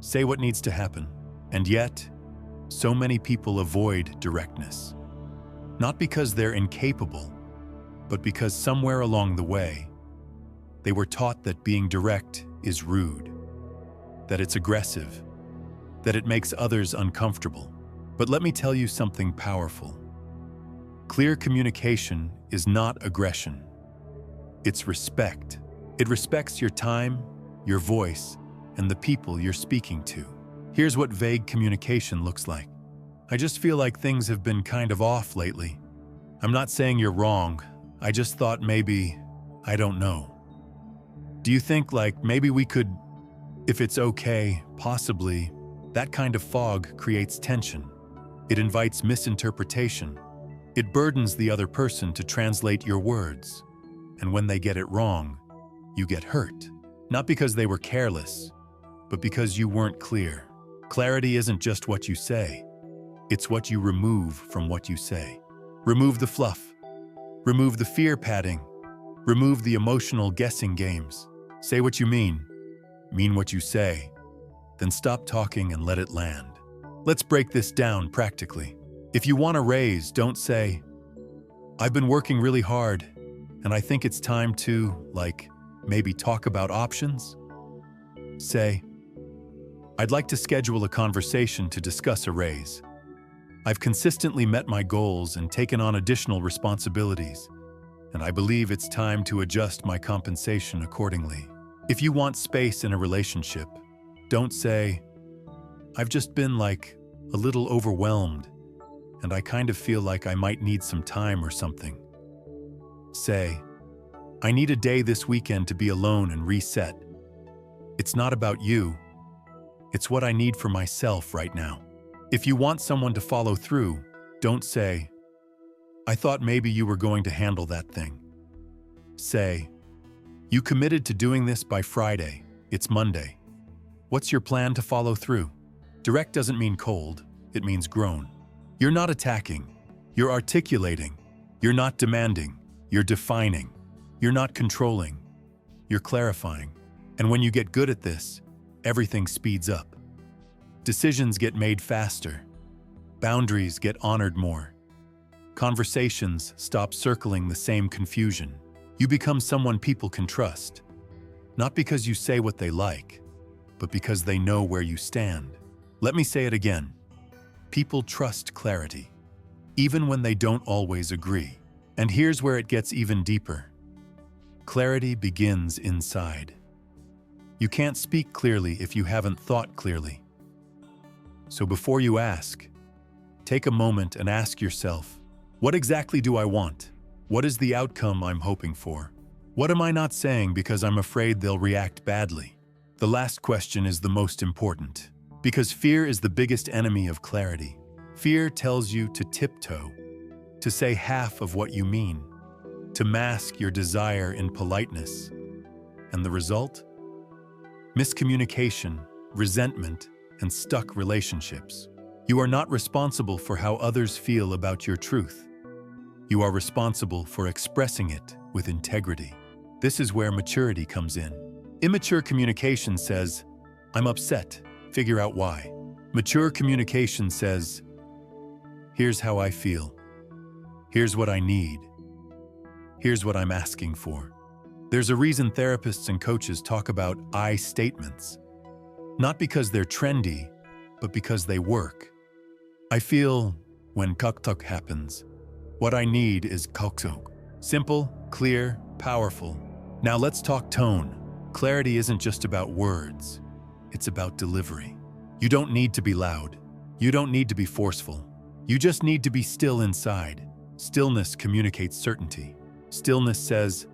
Say what needs to happen. And yet, so many people avoid directness. Not because they're incapable, but because somewhere along the way, they were taught that being direct is rude, that it's aggressive, that it makes others uncomfortable. But let me tell you something powerful. Clear communication is not aggression. It's respect. It respects your time, your voice, and the people you're speaking to. Here's what vague communication looks like. I just feel like things have been kind of off lately. I'm not saying you're wrong. I just thought maybe, I don't know. Do you think maybe we could, if it's okay, possibly? That kind of fog creates tension. It invites misinterpretation. It burdens the other person to translate your words. And when they get it wrong, you get hurt. Not because they were careless, but because you weren't clear. Clarity isn't just what you say. It's what you remove from what you say. Remove the fluff. Remove the fear padding. Remove the emotional guessing games. Say what you mean what you say. Then stop talking and let it land. Let's break this down practically. If you want a raise, don't say, I've been working really hard, and I think it's time to, maybe talk about options. Say, I'd like to schedule a conversation to discuss a raise. I've consistently met my goals and taken on additional responsibilities, and I believe it's time to adjust my compensation accordingly. If you want space in a relationship, don't say, I've just been a little overwhelmed, and I kind of feel like I might need some time or something. Say, I need a day this weekend to be alone and reset. It's not about you. It's what I need for myself right now. If you want someone to follow through, don't say, I thought maybe you were going to handle that thing. Say, you committed to doing this by Friday. It's Monday. What's your plan to follow through? Direct doesn't mean cold. It means grown. You're not attacking. You're articulating. You're not demanding. You're defining. You're not controlling. You're clarifying. And when you get good at this, everything speeds up. Decisions get made faster. Boundaries get honored more. Conversations stop circling the same confusion. You become someone people can trust, not because you say what they like, but because they know where you stand. Let me say it again. People trust clarity, even when they don't always agree. And here's where it gets even deeper. Clarity begins inside. You can't speak clearly if you haven't thought clearly. So before you ask, take a moment and ask yourself, what exactly do I want? What is the outcome I'm hoping for? What am I not saying because I'm afraid they'll react badly? The last question is the most important, because fear is the biggest enemy of clarity. Fear tells you to tiptoe, to say half of what you mean, to mask your desire in politeness. And the result? Miscommunication, resentment, and stuck relationships. You are not responsible for how others feel about your truth. You are responsible for expressing it with integrity. This is where maturity comes in. Immature communication says, "I'm upset, figure out why." Mature communication says, "Here's how I feel. Here's what I need. Here's what I'm asking for." There's a reason therapists and coaches talk about I statements. Not because they're trendy, but because they work. I feel when kuk-tuk happens. What I need is kuk-tuk. Simple, clear, powerful. Now let's talk tone. Clarity isn't just about words. It's about delivery. You don't need to be loud. You don't need to be forceful. You just need to be still inside. Stillness communicates certainty. Stillness says,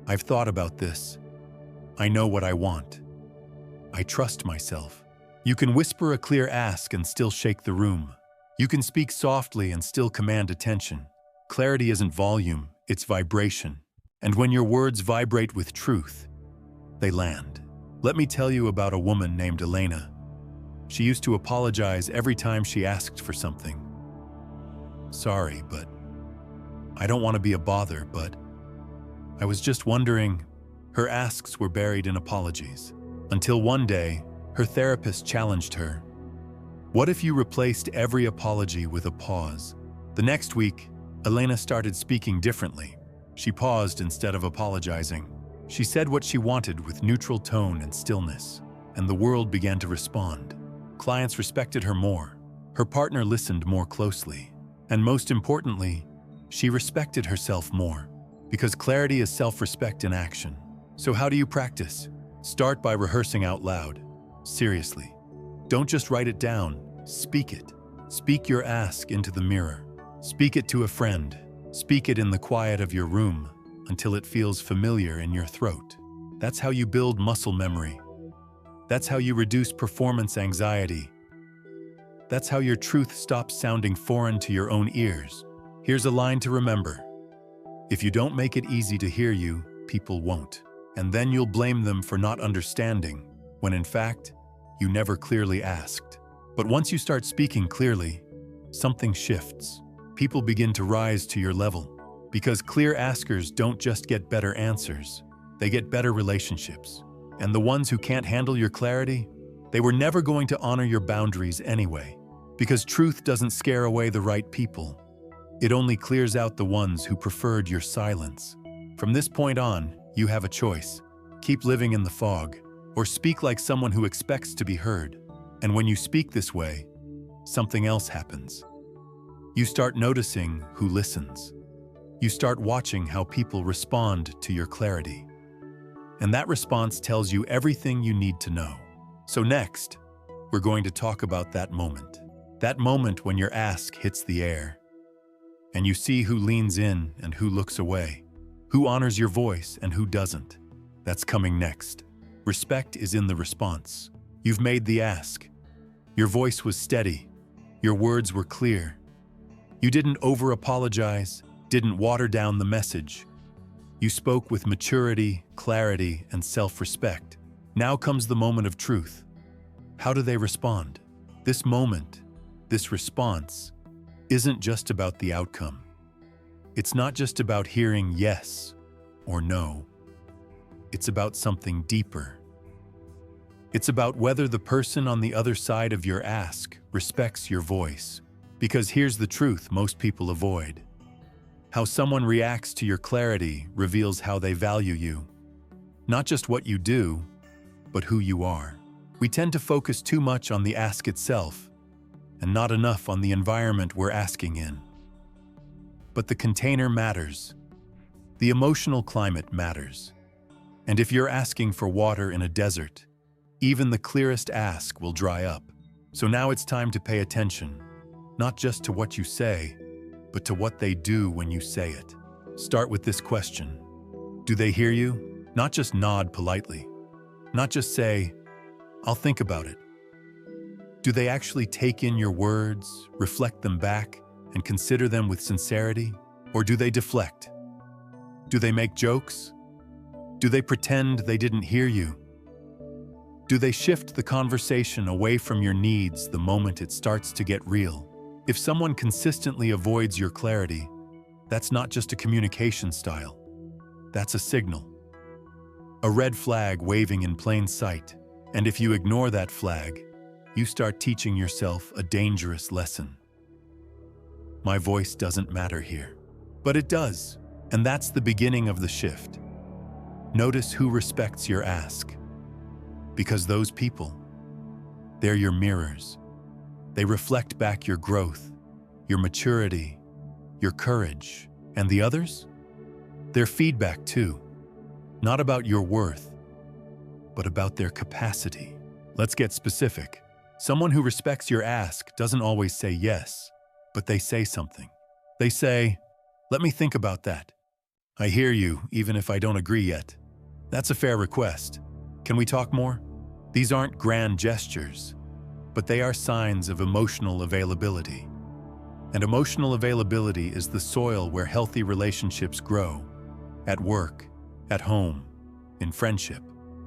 I've thought about this. I know what I want. I trust myself. You can whisper a clear ask and still shake the room. You can speak softly and still command attention. Clarity isn't volume, it's vibration. And when your words vibrate with truth, they land. Let me tell you about a woman named Elena. She used to apologize every time she asked for something. Sorry, but I don't want to be a bother, but I was just wondering. Her asks were buried in apologies. Until one day, her therapist challenged her. What if you replaced every apology with a pause? The next week, Elena started speaking differently. She paused instead of apologizing. She said what she wanted with neutral tone and stillness, and the world began to respond. Clients respected her more. Her partner listened more closely. And most importantly, she respected herself more, because clarity is self-respect in action. So how do you practice? Start by rehearsing out loud. Seriously. Don't just write it down, speak it. Speak your ask into the mirror. Speak it to a friend. Speak it in the quiet of your room until it feels familiar in your throat. That's how you build muscle memory. That's how you reduce performance anxiety. That's how your truth stops sounding foreign to your own ears. Here's a line to remember. If you don't make it easy to hear you, people won't. And then you'll blame them for not understanding, when in fact, you never clearly asked. But once you start speaking clearly, something shifts. People begin to rise to your level. Because clear askers don't just get better answers, they get better relationships. And the ones who can't handle your clarity, they were never going to honor your boundaries anyway. Because truth doesn't scare away the right people. It only clears out the ones who preferred your silence. From this point on, you have a choice. Keep living in the fog, or speak like someone who expects to be heard. And when you speak this way, something else happens. You start noticing who listens. You start watching how people respond to your clarity. And that response tells you everything you need to know. So next, we're going to talk about that moment. That moment when your ask hits the air. And you see who leans in and who looks away. Who honors your voice and who doesn't. That's coming next. Respect is in the response. You've made the ask. Your voice was steady. Your words were clear. You didn't over-apologize, didn't water down the message. You spoke with maturity, clarity, and self-respect. Now comes the moment of truth. How do they respond? This moment, this response, isn't just about the outcome. It's not just about hearing yes or no. It's about something deeper. It's about whether the person on the other side of your ask respects your voice, Because here's the truth most people avoid. How someone reacts to your clarity reveals how they value you. Not just what you do, but who you are. We tend to focus too much on the ask itself, and not enough on the environment we're asking in. But the container matters. The emotional climate matters. And if you're asking for water in a desert, even the clearest ask will dry up. So now it's time to pay attention, not just to what you say, but to what they do when you say it. Start with this question. Do they hear you? Not just nod politely. Not just say, "I'll think about it." Do they actually take in your words, reflect them back, and consider them with sincerity? Or do they deflect? Do they make jokes? Do they pretend they didn't hear you? Do they shift the conversation away from your needs the moment it starts to get real? If someone consistently avoids your clarity, that's not just a communication style. That's a signal. A red flag waving in plain sight. And if you ignore that flag, you start teaching yourself a dangerous lesson. My voice doesn't matter here. But it does, and that's the beginning of the shift. Notice who respects your ask. Because those people, they're your mirrors. They reflect back your growth, your maturity, your courage. And the others? They're feedback too. Not about your worth, but about their capacity. Let's get specific. Someone who respects your ask doesn't always say yes, but they say something. They say, "Let me think about that. I hear you, even if I don't agree yet. That's a fair request. Can we talk more?" These aren't grand gestures, but they are signs of emotional availability. And emotional availability is the soil where healthy relationships grow. At work, at home, in friendship.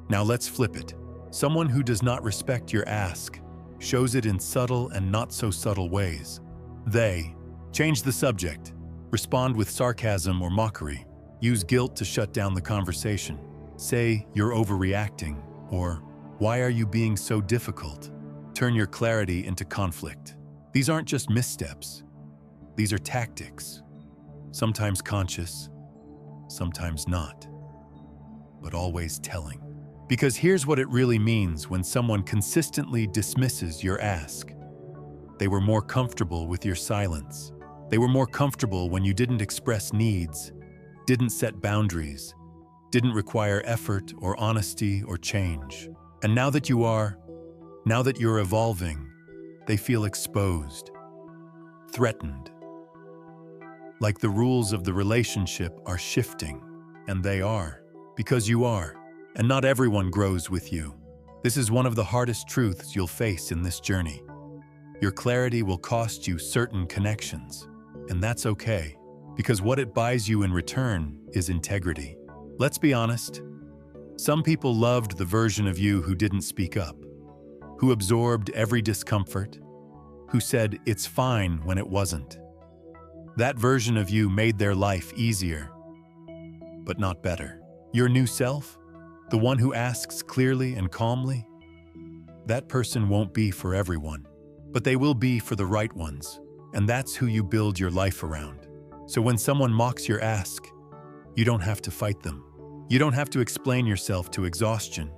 Now let's flip it. Someone who does not respect your ask shows it in subtle and not so subtle ways. They change the subject, respond with sarcasm or mockery, use guilt to shut down the conversation, say you're overreacting, or why are you being so difficult? Turn your clarity into conflict. These aren't just missteps. These are tactics, sometimes conscious, sometimes not, but always telling. Because here's what it really means when someone consistently dismisses your ask. They were more comfortable with your silence. They were more comfortable when you didn't express needs, didn't set boundaries, didn't require effort or honesty or change. And now that you're evolving, they feel exposed, threatened. Like the rules of the relationship are shifting, and they are, because you are. And not everyone grows with you. This is one of the hardest truths you'll face in this journey. Your clarity will cost you certain connections, and that's okay, because what it buys you in return is integrity. Let's be honest. Some people loved the version of you who didn't speak up, who absorbed every discomfort, who said it's fine when it wasn't. That version of you made their life easier, but not better. Your new self, the one who asks clearly and calmly, that person won't be for everyone, but they will be for the right ones, and that's who you build your life around. So when someone mocks your ask, you don't have to fight them. You don't have to explain yourself to exhaustion.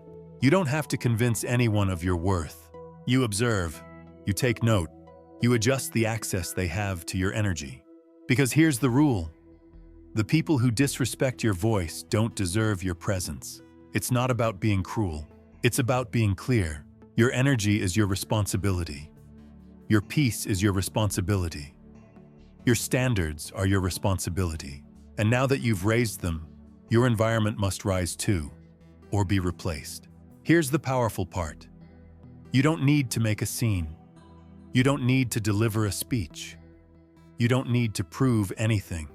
You don't have to convince anyone of your worth. You observe, you take note, you adjust the access they have to your energy. Because here's the rule. The people who disrespect your voice don't deserve your presence. It's not about being cruel. It's about being clear. Your energy is your responsibility. Your peace is your responsibility. Your standards are your responsibility. And now that you've raised them, your environment must rise too, or be replaced. Here's the powerful part. You don't need to make a scene. You don't need to deliver a speech. You don't need to prove anything.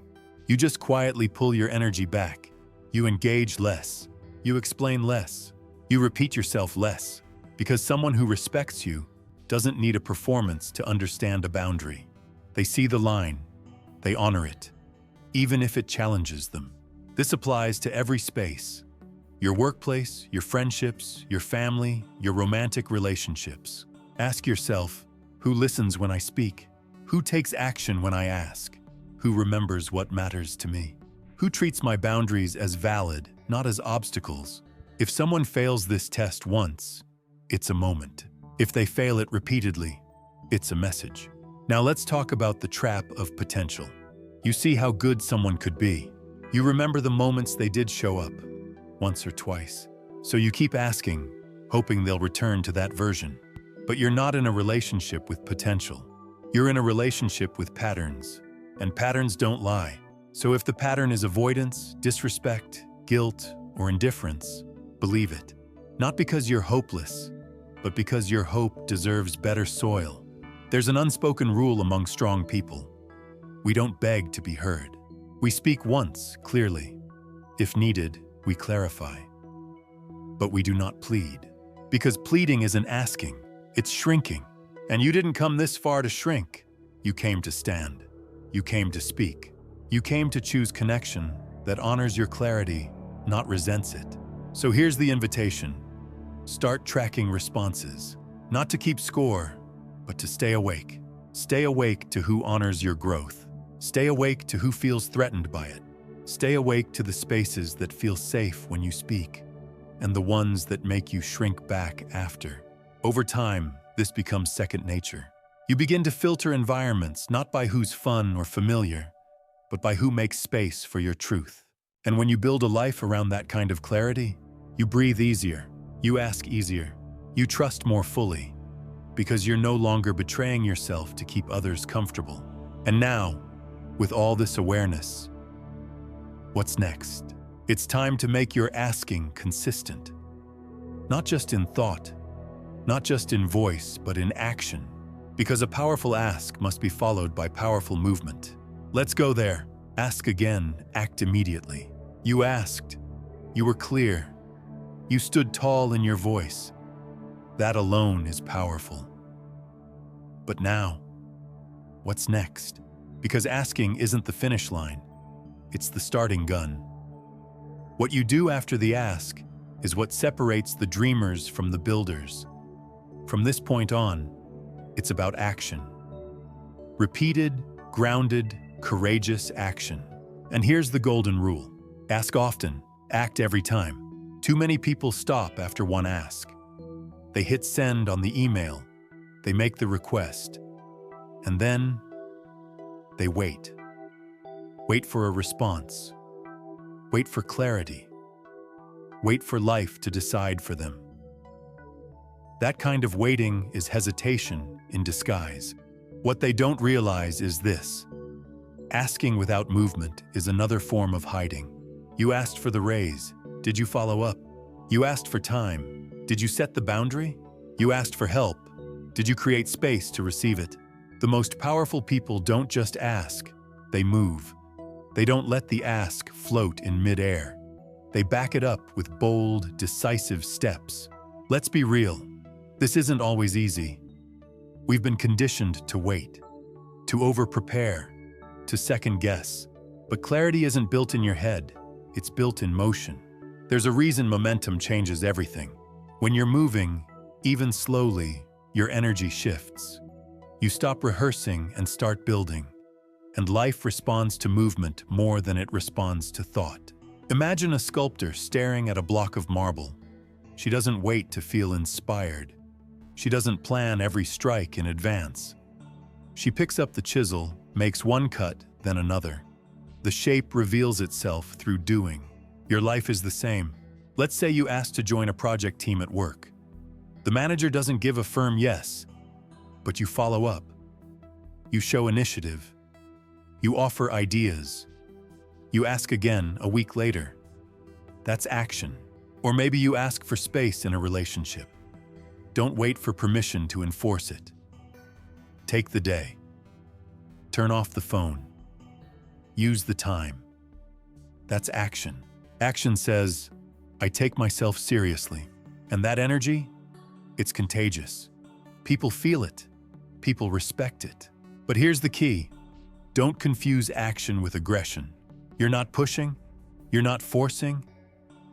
You just quietly pull your energy back. You engage less. You explain less. You repeat yourself less. Because someone who respects you doesn't need a performance to understand a boundary. They see the line. They honor it, even if it challenges them. This applies to every space. Your workplace, your friendships, your family, your romantic relationships. Ask yourself, who listens when I speak? Who takes action when I ask? Who remembers what matters to me? Who treats my boundaries as valid, not as obstacles? If someone fails this test once, it's a moment. If they fail it repeatedly, it's a message. Now let's talk about the trap of potential. You see how good someone could be. You remember the moments they did show up, once or twice. So you keep asking, hoping they'll return to that version. But you're not in a relationship with potential. You're in a relationship with patterns, and patterns don't lie. So if the pattern is avoidance, disrespect, guilt, or indifference, believe it. Not because you're hopeless, but because your hope deserves better soil. There's an unspoken rule among strong people. We don't beg to be heard. We speak once, clearly. If needed, we clarify. But we do not plead. Because pleading isn't asking, it's shrinking. And you didn't come this far to shrink. You came to stand. You came to speak. You came to choose connection that honors your clarity, not resents it. So here's the invitation. Start tracking responses, not to keep score, but to stay awake. Stay awake to who honors your growth. Stay awake to who feels threatened by it. Stay awake to the spaces that feel safe when you speak, and the ones that make you shrink back after. Over time, this becomes second nature. You begin to filter environments not by who's fun or familiar, but by who makes space for your truth. And when you build a life around that kind of clarity, you breathe easier, you ask easier, you trust more fully, because you're no longer betraying yourself to keep others comfortable. And now, with all this awareness, what's next? It's time to make your asking consistent. Not just in thought, not just in voice, but in action. Because a powerful ask must be followed by powerful movement. Let's go there. Ask again, act immediately. You asked. You were clear. You stood tall in your voice. That alone is powerful. But now, what's next? Because asking isn't the finish line. It's the starting gun. What you do after the ask is what separates the dreamers from the builders. From this point on, it's about action. Repeated, grounded, courageous action. And here's the golden rule. Ask often, act every time. Too many people stop after one ask. They hit send on the email, they make the request, and then they wait. Wait for a response. Wait for clarity. Wait for life to decide for them. That kind of waiting is hesitation in disguise. What they don't realize is this. Asking without movement is another form of hiding. You asked for the raise. Did you follow up? You asked for time. Did you set the boundary? You asked for help. Did you create space to receive it? The most powerful people don't just ask, they move. They don't let the ask float in midair. They back it up with bold, decisive steps. Let's be real. This isn't always easy. We've been conditioned to wait, to over-prepare, to second-guess. But clarity isn't built in your head, it's built in motion. There's a reason momentum changes everything. When you're moving, even slowly, your energy shifts. You stop rehearsing and start building. And life responds to movement more than it responds to thought. Imagine a sculptor staring at a block of marble. She doesn't wait to feel inspired. She doesn't plan every strike in advance. She picks up the chisel, makes one cut, then another. The shape reveals itself through doing. Your life is the same. Let's say you ask to join a project team at work. The manager doesn't give a firm yes, but you follow up. You show initiative. You offer ideas. You ask again a week later. That's action. Or maybe you ask for space in a relationship. Don't wait for permission to enforce it. Take the day. Turn off the phone. Use the time. That's action. Action says, I take myself seriously. And that energy, it's contagious. People feel it. People respect it. But here's the key. Don't confuse action with aggression. You're not pushing. You're not forcing.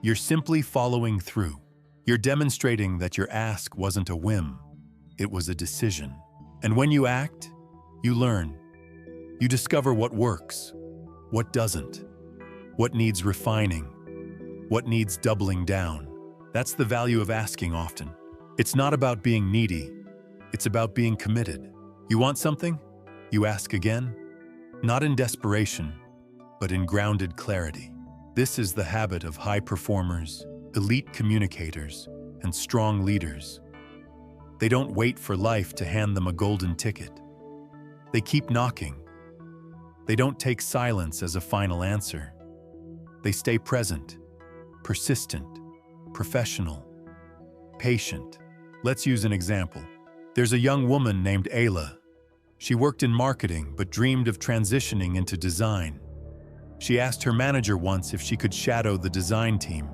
You're simply following through. You're demonstrating that your ask wasn't a whim. It was a decision. And when you act, You learn. You discover what works, what doesn't, what needs refining, what needs doubling down. That's the value of asking often. It's not about being needy. It's about being committed. You want something? You ask again. Not in desperation, but in grounded clarity. This is the habit of high performers, elite communicators, and strong leaders. They don't wait for life to hand them a golden ticket. They keep knocking. They don't take silence as a final answer. They stay present, persistent, professional, patient. Let's use an example. There's a young woman named Ayla. She worked in marketing but dreamed of transitioning into design. She asked her manager once if she could shadow the design team.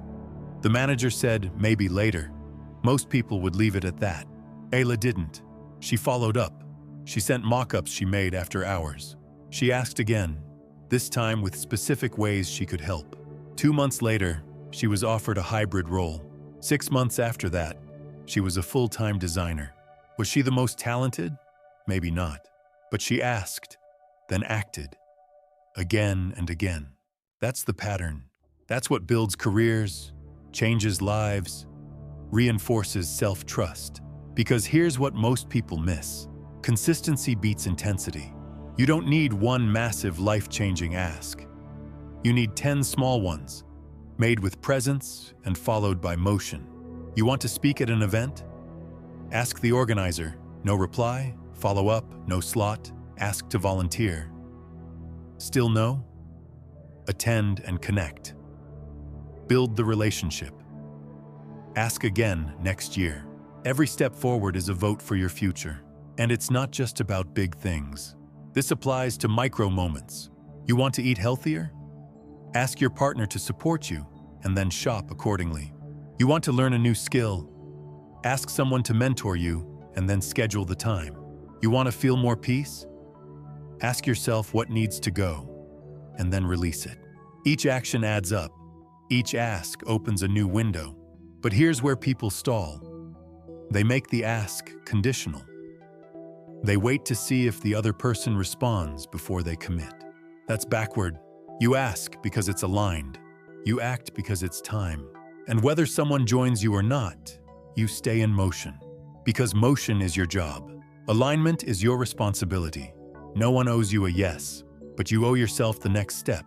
The manager said, maybe later. Most people would leave it at that. Ayla didn't. She followed up. She sent mock-ups she made after hours. She asked again, this time with specific ways she could help. 2 months later, she was offered a hybrid role. 6 months after that, she was a full-time designer. Was she the most talented? Maybe not. But she asked, then acted. Again and again. That's the pattern. That's what builds careers, changes lives, reinforces self-trust. Because here's what most people miss. Consistency beats intensity. You don't need one massive life-changing ask. You need 10 small ones, made with presence and followed by motion. You want to speak at an event? Ask the organizer. No reply. Follow up. No slot. Ask to volunteer. Still no? Attend and connect. Build the relationship. Ask again next year. Every step forward is a vote for your future. And it's not just about big things. This applies to micro moments. You want to eat healthier? Ask your partner to support you, and then shop accordingly. You want to learn a new skill? Ask someone to mentor you, and then schedule the time. You want to feel more peace? Ask yourself what needs to go, and then release it. Each action adds up. Each ask opens a new window. But here's where people stall. They make the ask conditional. They wait to see if the other person responds before they commit. That's backward. You ask because it's aligned. You act because it's time. And whether someone joins you or not, you stay in motion. Because motion is your job. Alignment is your responsibility. No one owes you a yes, but you owe yourself the next step.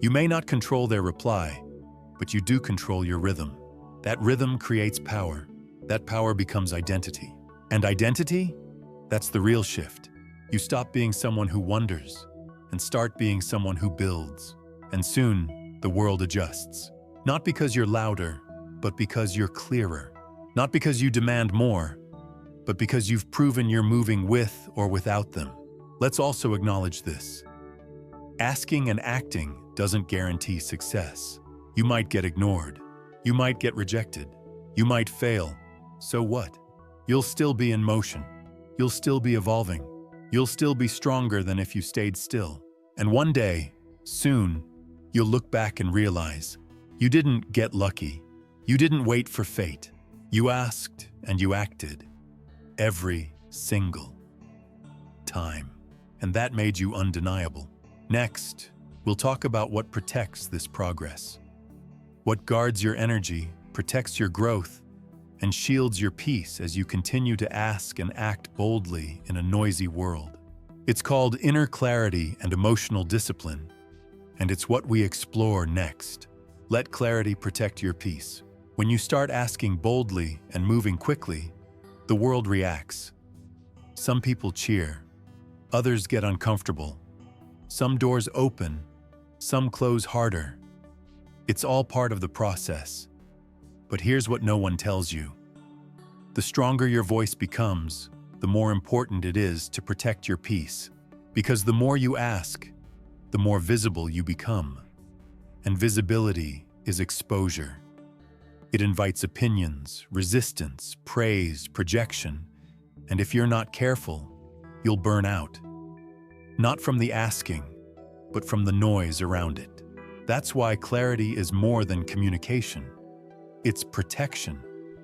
You may not control their reply, but you do control your rhythm. That rhythm creates power. That power becomes identity. And identity? That's the real shift. You stop being someone who wonders and start being someone who builds. And soon, the world adjusts. Not because you're louder, but because you're clearer. Not because you demand more, but because you've proven you're moving with or without them. Let's also acknowledge this. Asking and acting doesn't guarantee success. You might get ignored. You might get rejected. You might fail. So what? You'll still be in motion. You'll still be evolving. You'll still be stronger than if you stayed still. And one day, soon, you'll look back and realize you didn't get lucky. You didn't wait for fate. You asked and you acted. Every single time. And that made you undeniable. Next, we'll talk about what protects this progress. What guards your energy, protects your growth, and shields your peace as you continue to ask and act boldly in a noisy world. It's called inner clarity and emotional discipline, and it's what we explore next. Let clarity protect your peace. When you start asking boldly and moving quickly, the world reacts. Some people cheer. Others get uncomfortable. Some doors open. Some close harder. It's all part of the process. But here's what no one tells you. The stronger your voice becomes, the more important it is to protect your peace. Because the more you ask, the more visible you become. And visibility is exposure. It invites opinions, resistance, praise, projection. And if you're not careful, you'll burn out. Not from the asking, but from the noise around it. That's why clarity is more than communication. It's protection.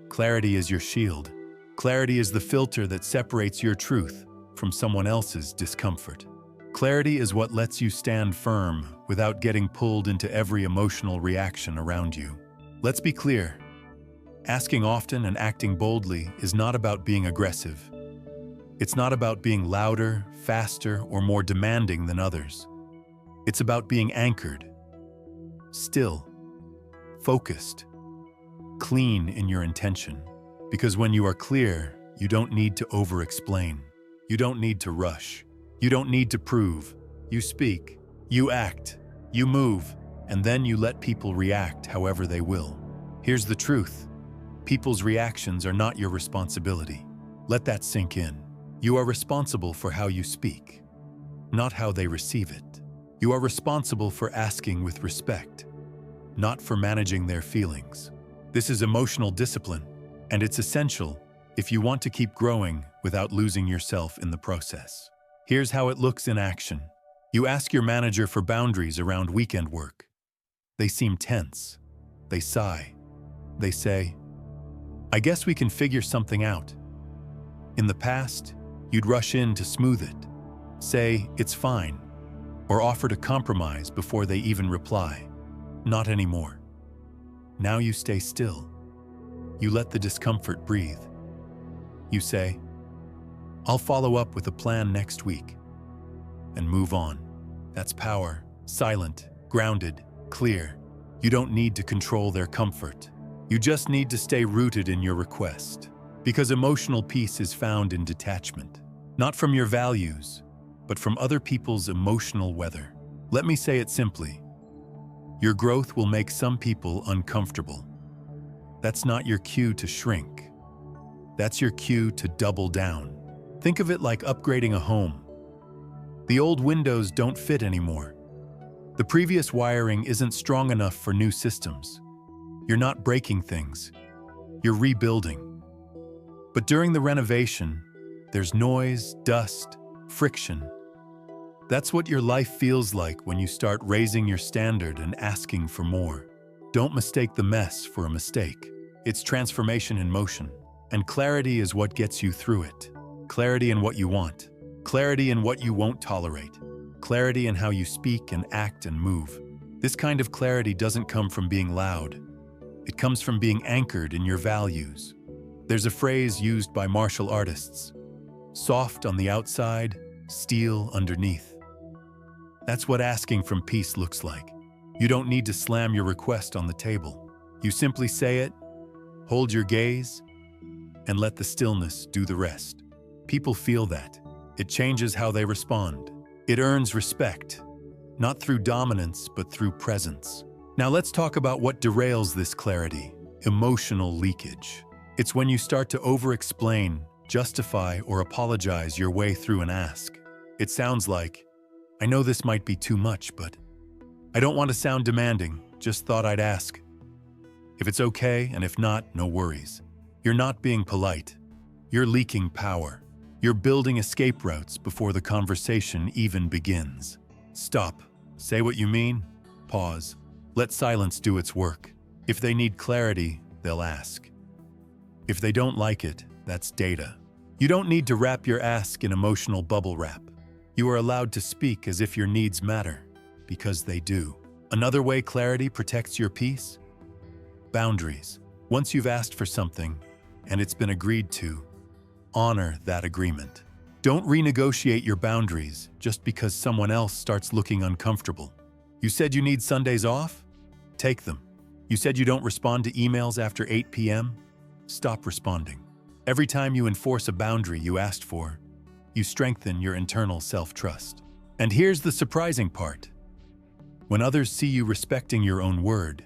Clarity is your shield. Clarity is the filter that separates your truth from someone else's discomfort. Clarity is what lets you stand firm without getting pulled into every emotional reaction around you. Let's be clear. Asking often and acting boldly is not about being aggressive. It's not about being louder, faster, or more demanding than others. It's about being anchored, still, focused, clean in your intention. Because when you are clear, you don't need to over-explain. You don't need to rush. You don't need to prove. You speak, you act, you move, and then you let people react however they will. Here's the truth. People's reactions are not your responsibility. Let that sink in. You are responsible for how you speak, not how they receive it. You are responsible for asking with respect, not for managing their feelings. This is emotional discipline, and it's essential if you want to keep growing without losing yourself in the process. Here's how it looks in action. You ask your manager for boundaries around weekend work. They seem tense. They sigh. They say, "I guess we can figure something out." In the past, you'd rush in to smooth it, say, "It's fine," or offer to compromise before they even reply. Not anymore. Now you stay still. You let the discomfort breathe. You say, "I'll follow up with a plan next week," and move on. That's power, silent, grounded, clear. You don't need to control their comfort. You just need to stay rooted in your request. Because emotional peace is found in detachment, not from your values, but from other people's emotional weather. Let me say it simply. Your growth will make some people uncomfortable. That's not your cue to shrink. That's your cue to double down. Think of it like upgrading a home. The old windows don't fit anymore. The previous wiring isn't strong enough for new systems. You're not breaking things. You're rebuilding. But during the renovation, there's noise, dust, friction. That's what your life feels like when you start raising your standard and asking for more. Don't mistake the mess for a mistake. It's transformation in motion. And clarity is what gets you through it. Clarity in what you want. Clarity in what you won't tolerate. Clarity in how you speak and act and move. This kind of clarity doesn't come from being loud. It comes from being anchored in your values. There's a phrase used by martial artists. Soft on the outside, steel underneath. That's what asking from peace looks like. You don't need to slam your request on the table. You simply say it, hold your gaze, and let the stillness do the rest. People feel that. It changes how they respond. It earns respect, not through dominance, but through presence. Now let's talk about what derails this clarity: emotional leakage. It's when you start to over-explain, justify, or apologize your way through an ask. It sounds like, "I know this might be too much, but I don't want to sound demanding, just thought I'd ask. If it's okay, and if not, no worries." You're not being polite. You're leaking power. You're building escape routes before the conversation even begins. Stop. Say what you mean. Pause. Let silence do its work. If they need clarity, they'll ask. If they don't like it, that's data. You don't need to wrap your ask in emotional bubble wrap. You are allowed to speak as if your needs matter, because they do. Another way clarity protects your peace? Boundaries. Once you've asked for something, and it's been agreed to, honor that agreement. Don't renegotiate your boundaries just because someone else starts looking uncomfortable. You said you need Sundays off? Take them. You said you don't respond to emails after 8 p.m.? Stop responding. Every time you enforce a boundary you asked for, you strengthen your internal self-trust. And here's the surprising part. When others see you respecting your own word,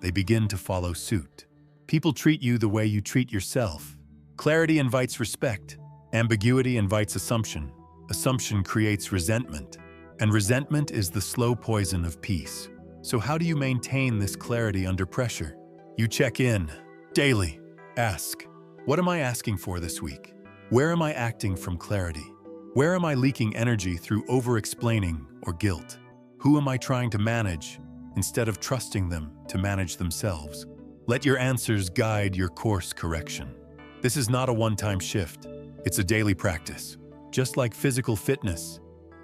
they begin to follow suit. People treat you the way you treat yourself. Clarity invites respect. Ambiguity invites assumption. Assumption creates resentment. And resentment is the slow poison of peace. So how do you maintain this clarity under pressure? You check in daily. Ask, what am I asking for this week? Where am I acting from clarity? Where am I leaking energy through over-explaining or guilt? Who am I trying to manage instead of trusting them to manage themselves? Let your answers guide your course correction. This is not a one-time shift. It's a daily practice. Just like physical fitness,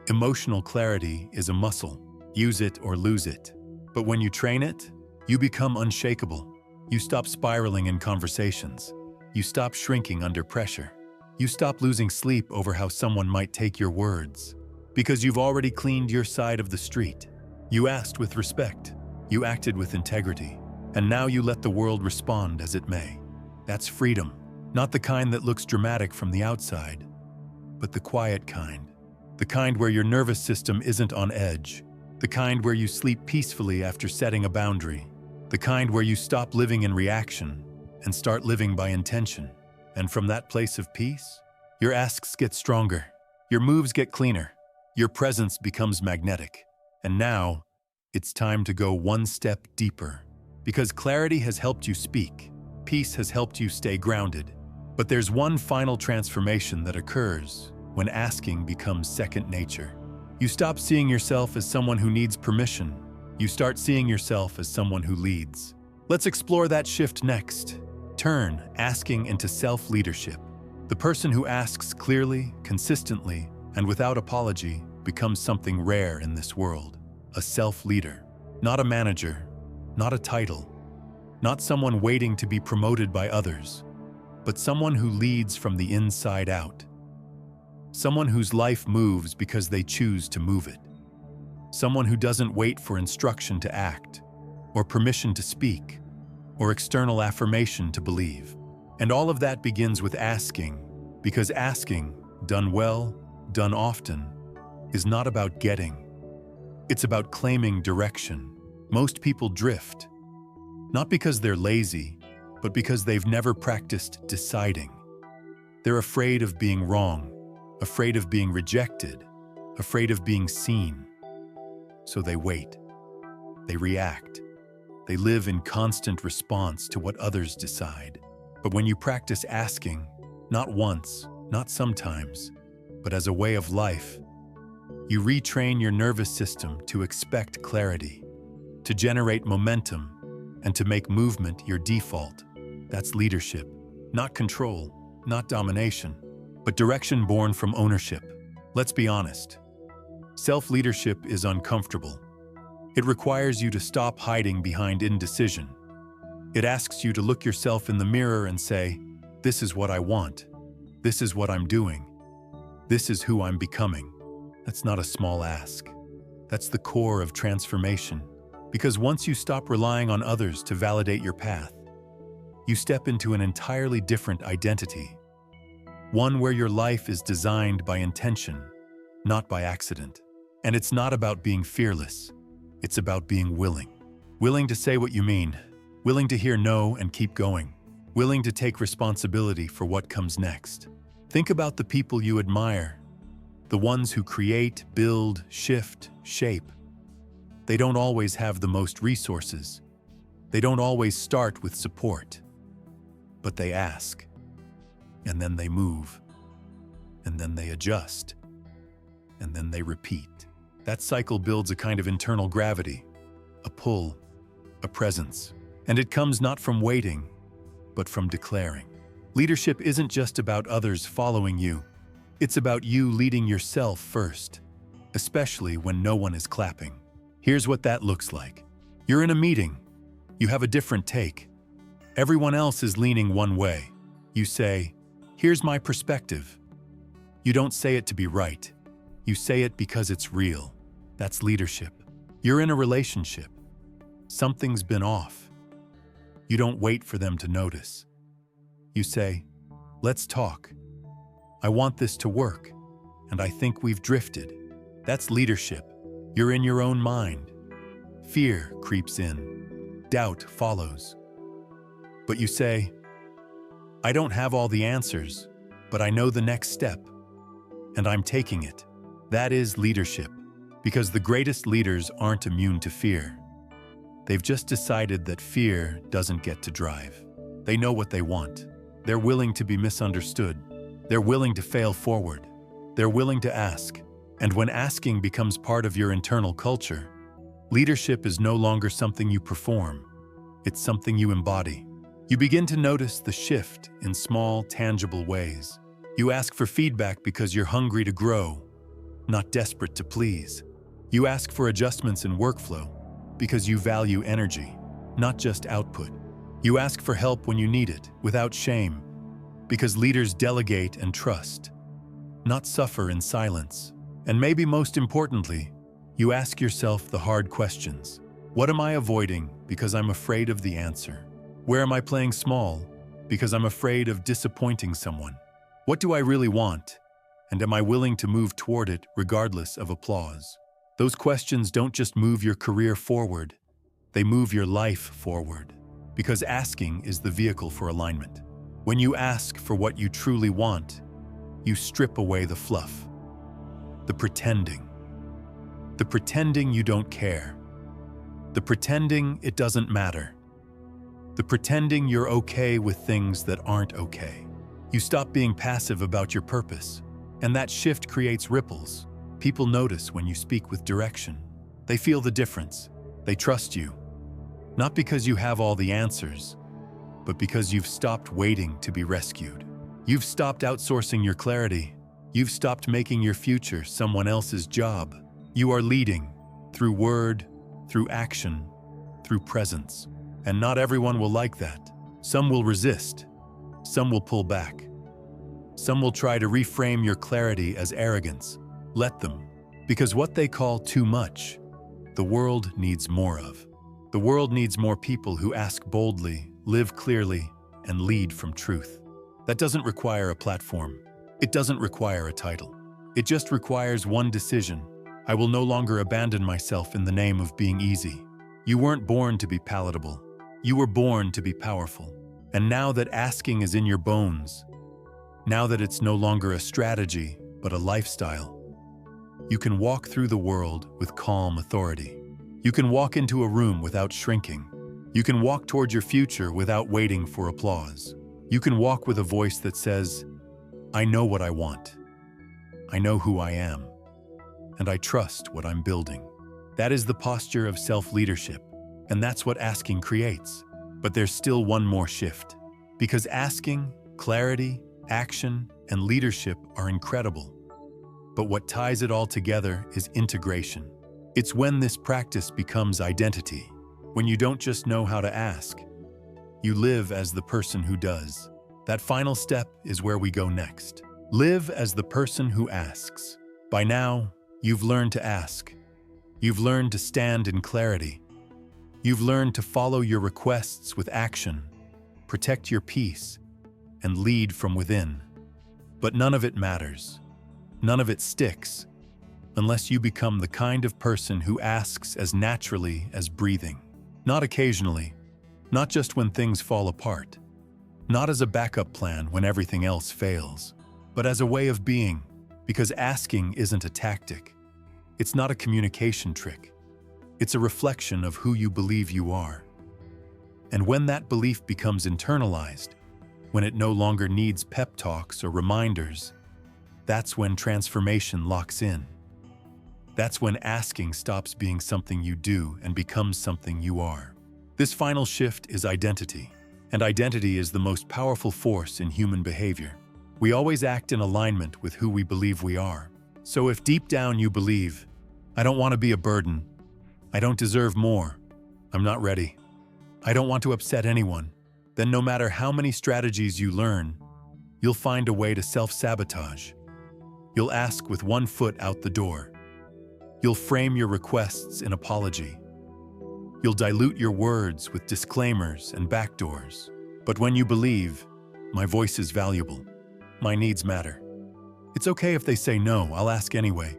emotional clarity is a muscle. Use it or lose it. But when you train it, you become unshakable. You stop spiraling in conversations. You stop shrinking under pressure. You stop losing sleep over how someone might take your words. Because you've already cleaned your side of the street. You asked with respect. You acted with integrity. And now you let the world respond as it may. That's freedom. Not the kind that looks dramatic from the outside, but the quiet kind. The kind where your nervous system isn't on edge. The kind where you sleep peacefully after setting a boundary. The kind where you stop living in reaction and start living by intention. And from that place of peace, your asks get stronger. Your moves get cleaner. Your presence becomes magnetic. And now, it's time to go one step deeper. Because clarity has helped you speak. Peace has helped you stay grounded. But there's one final transformation that occurs when asking becomes second nature. You stop seeing yourself as someone who needs permission. You start seeing yourself as someone who leads. Let's explore that shift next. Turn asking into self-leadership. The person who asks clearly, consistently, and without apology becomes something rare in this world. A self-leader. Not a manager, not a title, not someone waiting to be promoted by others, but someone who leads from the inside out. Someone whose life moves because they choose to move it. Someone who doesn't wait for instruction to act, or permission to speak, or external affirmation to believe. And all of that begins with asking, because asking, done well, done often, is not about getting. It's about claiming direction. Most people drift, not because they're lazy, but because they've never practiced deciding. They're afraid of being wrong, afraid of being rejected, afraid of being seen. So they wait. They react. They live in constant response to what others decide. But when you practice asking, not once, not sometimes, but as a way of life, you retrain your nervous system to expect clarity, to generate momentum, and to make movement your default. That's leadership. Not control, not domination, but direction born from ownership. Let's be honest. Self-leadership is uncomfortable. It requires you to stop hiding behind indecision. It asks you to look yourself in the mirror and say, "This is what I want. This is what I'm doing. This is who I'm becoming." That's not a small ask. That's the core of transformation. Because once you stop relying on others to validate your path, you step into an entirely different identity. One where your life is designed by intention, not by accident. And it's not about being fearless. It's about being willing. Willing to say what you mean. Willing to hear no and keep going. Willing to take responsibility for what comes next. Think about the people you admire. The ones who create, build, shift, shape. They don't always have the most resources. They don't always start with support. But they ask. And then they move. And then they adjust. And then they repeat. That cycle builds a kind of internal gravity, a pull, a presence. And it comes not from waiting, but from declaring. Leadership isn't just about others following you. It's about you leading yourself first, especially when no one is clapping. Here's what that looks like. You're in a meeting. You have a different take. Everyone else is leaning one way. You say, "Here's my perspective." You don't say it to be right. You say it because it's real. That's leadership. You're in a relationship. Something's been off. You don't wait for them to notice. You say, "Let's talk. I want this to work, and I think we've drifted." That's leadership. You're in your own mind. Fear creeps in. Doubt follows. But you say, "I don't have all the answers, but I know the next step, and I'm taking it." That is leadership, because the greatest leaders aren't immune to fear. They've just decided that fear doesn't get to drive. They know what they want. They're willing to be misunderstood. They're willing to fail forward. They're willing to ask. And when asking becomes part of your internal culture, leadership is no longer something you perform. It's something you embody. You begin to notice the shift in small, tangible ways. You ask for feedback because you're hungry to grow, not desperate to please. You ask for adjustments in workflow because you value energy, not just output. You ask for help when you need it, without shame, because leaders delegate and trust, not suffer in silence. And maybe most importantly, you ask yourself the hard questions. What am I avoiding because I'm afraid of the answer? Where am I playing small because I'm afraid of disappointing someone? What do I really want? And am I willing to move toward it regardless of applause? Those questions don't just move your career forward, they move your life forward. Because asking is the vehicle for alignment. When you ask for what you truly want, you strip away the fluff, the pretending you don't care, the pretending it doesn't matter, the pretending you're okay with things that aren't okay. You stop being passive about your purpose, and that shift creates ripples. People notice when you speak with direction. They feel the difference. They trust you. Not because you have all the answers, but because you've stopped waiting to be rescued. You've stopped outsourcing your clarity. You've stopped making your future someone else's job. You are leading through word, through action, through presence. And not everyone will like that. Some will resist. Some will pull back. Some will try to reframe your clarity as arrogance. Let them, because what they call too much, the world needs more of. The world needs more people who ask boldly, live clearly, and lead from truth. That doesn't require a platform. It doesn't require a title. It just requires one decision. I will no longer abandon myself in the name of being easy. You weren't born to be palatable. You were born to be powerful. And now that asking is in your bones, now that it's no longer a strategy, but a lifestyle, you can walk through the world with calm authority. You can walk into a room without shrinking. You can walk toward your future without waiting for applause. You can walk with a voice that says, I know what I want. I know who I am. And I trust what I'm building. That is the posture of self-leadership. And that's what asking creates. But there's still one more shift. Because asking, clarity, action, and leadership are incredible. But what ties it all together is integration. It's when this practice becomes identity. When you don't just know how to ask, you live as the person who does. That final step is where we go next. Live as the person who asks. By now, you've learned to ask. You've learned to stand in clarity. You've learned to follow your requests with action, protect your peace, and lead from within. But none of it matters. None of it sticks, unless you become the kind of person who asks as naturally as breathing. Not occasionally, not just when things fall apart, not as a backup plan when everything else fails, but as a way of being, because asking isn't a tactic. It's not a communication trick. It's a reflection of who you believe you are. And when that belief becomes internalized, when it no longer needs pep talks or reminders, that's when transformation locks in. That's when asking stops being something you do and becomes something you are. This final shift is identity, and identity is the most powerful force in human behavior. We always act in alignment with who we believe we are. So if deep down you believe, I don't want to be a burden, I don't deserve more, I'm not ready, I don't want to upset anyone, then no matter how many strategies you learn, you'll find a way to self-sabotage. You'll ask with one foot out the door. You'll frame your requests in apology. You'll dilute your words with disclaimers and backdoors. But when you believe, my voice is valuable, my needs matter. It's okay if they say no, I'll ask anyway.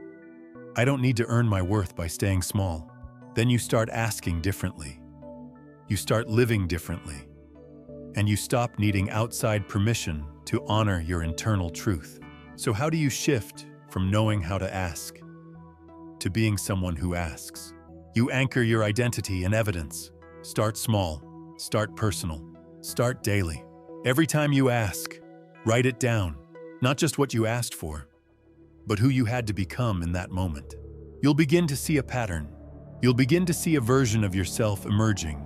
I don't need to earn my worth by staying small. Then you start asking differently. You start living differently. And you stop needing outside permission to honor your internal truth. So how do you shift from knowing how to ask to being someone who asks? You anchor your identity in evidence. Start small, start personal, start daily. Every time you ask, write it down. Not just what you asked for, but who you had to become in that moment. You'll begin to see a pattern. You'll begin to see a version of yourself emerging.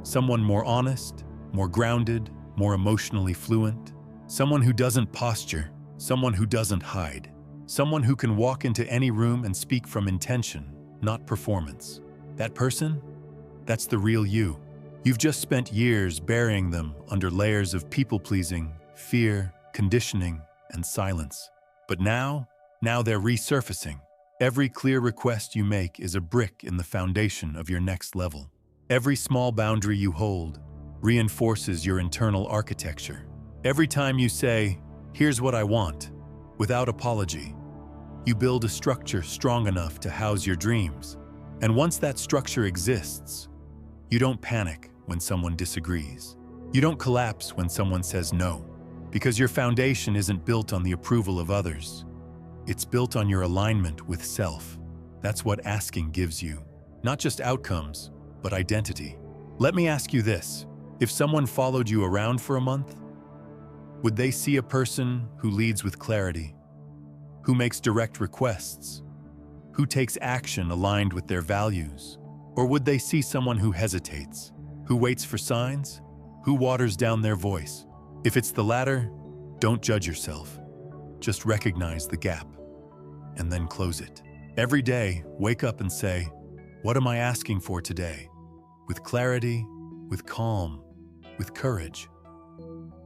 Someone more honest, more grounded, more emotionally fluent. Someone who doesn't posture, someone who doesn't hide, someone who can walk into any room and speak from intention, not performance. That person? That's the real you. You've just spent years burying them under layers of people-pleasing, fear, conditioning, and silence. But now they're resurfacing. Every clear request you make is a brick in the foundation of your next level. Every small boundary you hold reinforces your internal architecture. Every time you say, "Here's what I want," without apology, you build a structure strong enough to house your dreams. And once that structure exists, you don't panic when someone disagrees. You don't collapse when someone says no, because your foundation isn't built on the approval of others. It's built on your alignment with self. That's what asking gives you. Not just outcomes, but identity. Let me ask you this. If someone followed you around for a month, would they see a person who leads with clarity, who makes direct requests, who takes action aligned with their values? Or would they see someone who hesitates, who waits for signs, who waters down their voice? If it's the latter, don't judge yourself. Just recognize the gap and then close it. Every day, wake up and say, "What am I asking for today?" With clarity, with calm, with courage.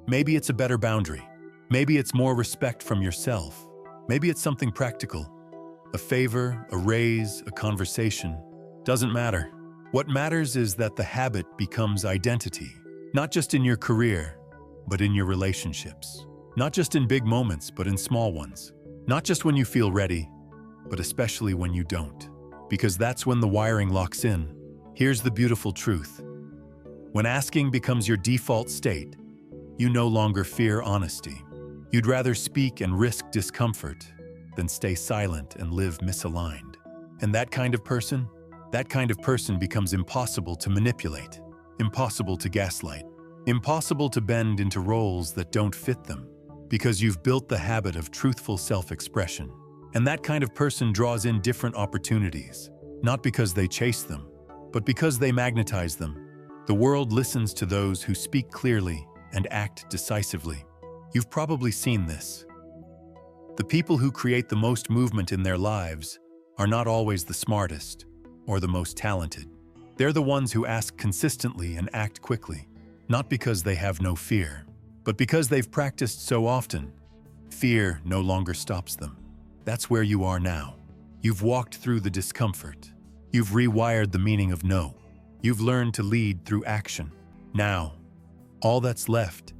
Maybe it's a better boundary. Maybe it's more respect from yourself. Maybe it's something practical. A favor, a raise, a conversation. Doesn't matter. What matters is that the habit becomes identity. Not just in your career, but in your relationships. Not just in big moments, but in small ones. Not just when you feel ready, but especially when you don't. Because that's when the wiring locks in. Here's the beautiful truth. When asking becomes your default state, you no longer fear honesty. You'd rather speak and risk discomfort than stay silent and live misaligned. And that kind of person becomes impossible to manipulate, impossible to gaslight, impossible to bend into roles that don't fit them, because you've built the habit of truthful self-expression. And that kind of person draws in different opportunities, not because they chase them, but because they magnetize them. The world listens to those who speak clearly and act decisively. You've probably seen this. The people who create the most movement in their lives are not always the smartest or the most talented. They're the ones who ask consistently and act quickly, not because they have no fear, but because they've practiced so often. Fear no longer stops them. That's where you are now. You've walked through the discomfort. You've rewired the meaning of no. You've learned to lead through action. Now, all that's left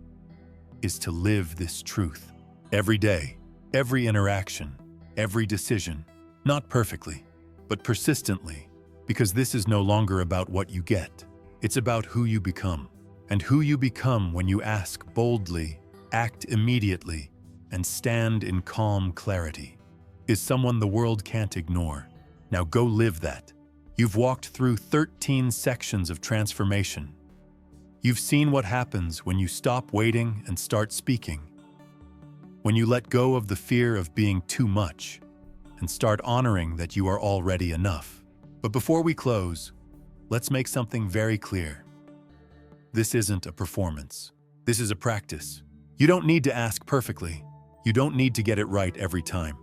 is to live this truth. Every day, every interaction, every decision. Not perfectly, but persistently. Because this is no longer about what you get. It's about who you become. And who you become when you ask boldly, act immediately, and stand in calm clarity is someone the world can't ignore. Now go live that. You've walked through 13 sections of transformation. You've seen what happens when you stop waiting and start speaking. When you let go of the fear of being too much and start honoring that you are already enough. But before we close, let's make something very clear. This isn't a performance. This is a practice. You don't need to ask perfectly. You don't need to get it right every time.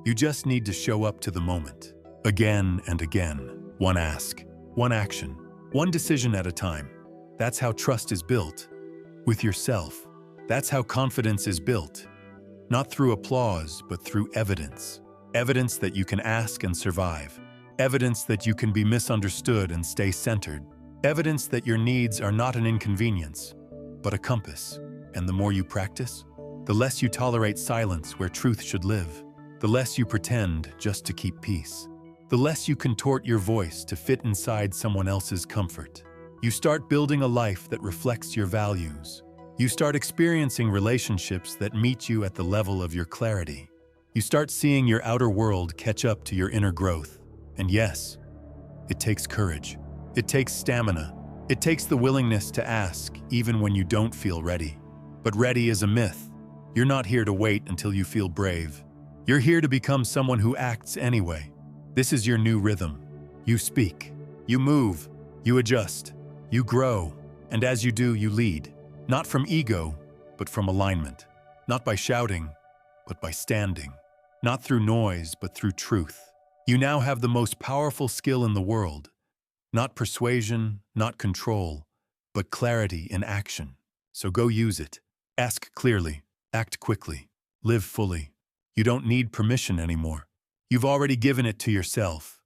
You just need to show up to the moment. Again and again. One ask, one action, one decision at a time. That's how trust is built. With yourself. That's how confidence is built. Not through applause, but through evidence. Evidence that you can ask and survive. Evidence that you can be misunderstood and stay centered. Evidence that your needs are not an inconvenience, but a compass. And the more you practice, the less you tolerate silence where truth should live. The less you pretend just to keep peace. The less you contort your voice to fit inside someone else's comfort. You start building a life that reflects your values. You start experiencing relationships that meet you at the level of your clarity. You start seeing your outer world catch up to your inner growth. And yes, it takes courage. It takes stamina. It takes the willingness to ask, even when you don't feel ready. But ready is a myth. You're not here to wait until you feel brave. You're here to become someone who acts anyway. This is your new rhythm. You speak. You move. You adjust. You grow. And as you do, you lead. Not from ego, but from alignment. Not by shouting, but by standing. Not through noise, but through truth. You now have the most powerful skill in the world. Not persuasion, not control, but clarity in action. So go use it. Ask clearly, act quickly, live fully. You don't need permission anymore. You've already given it to yourself.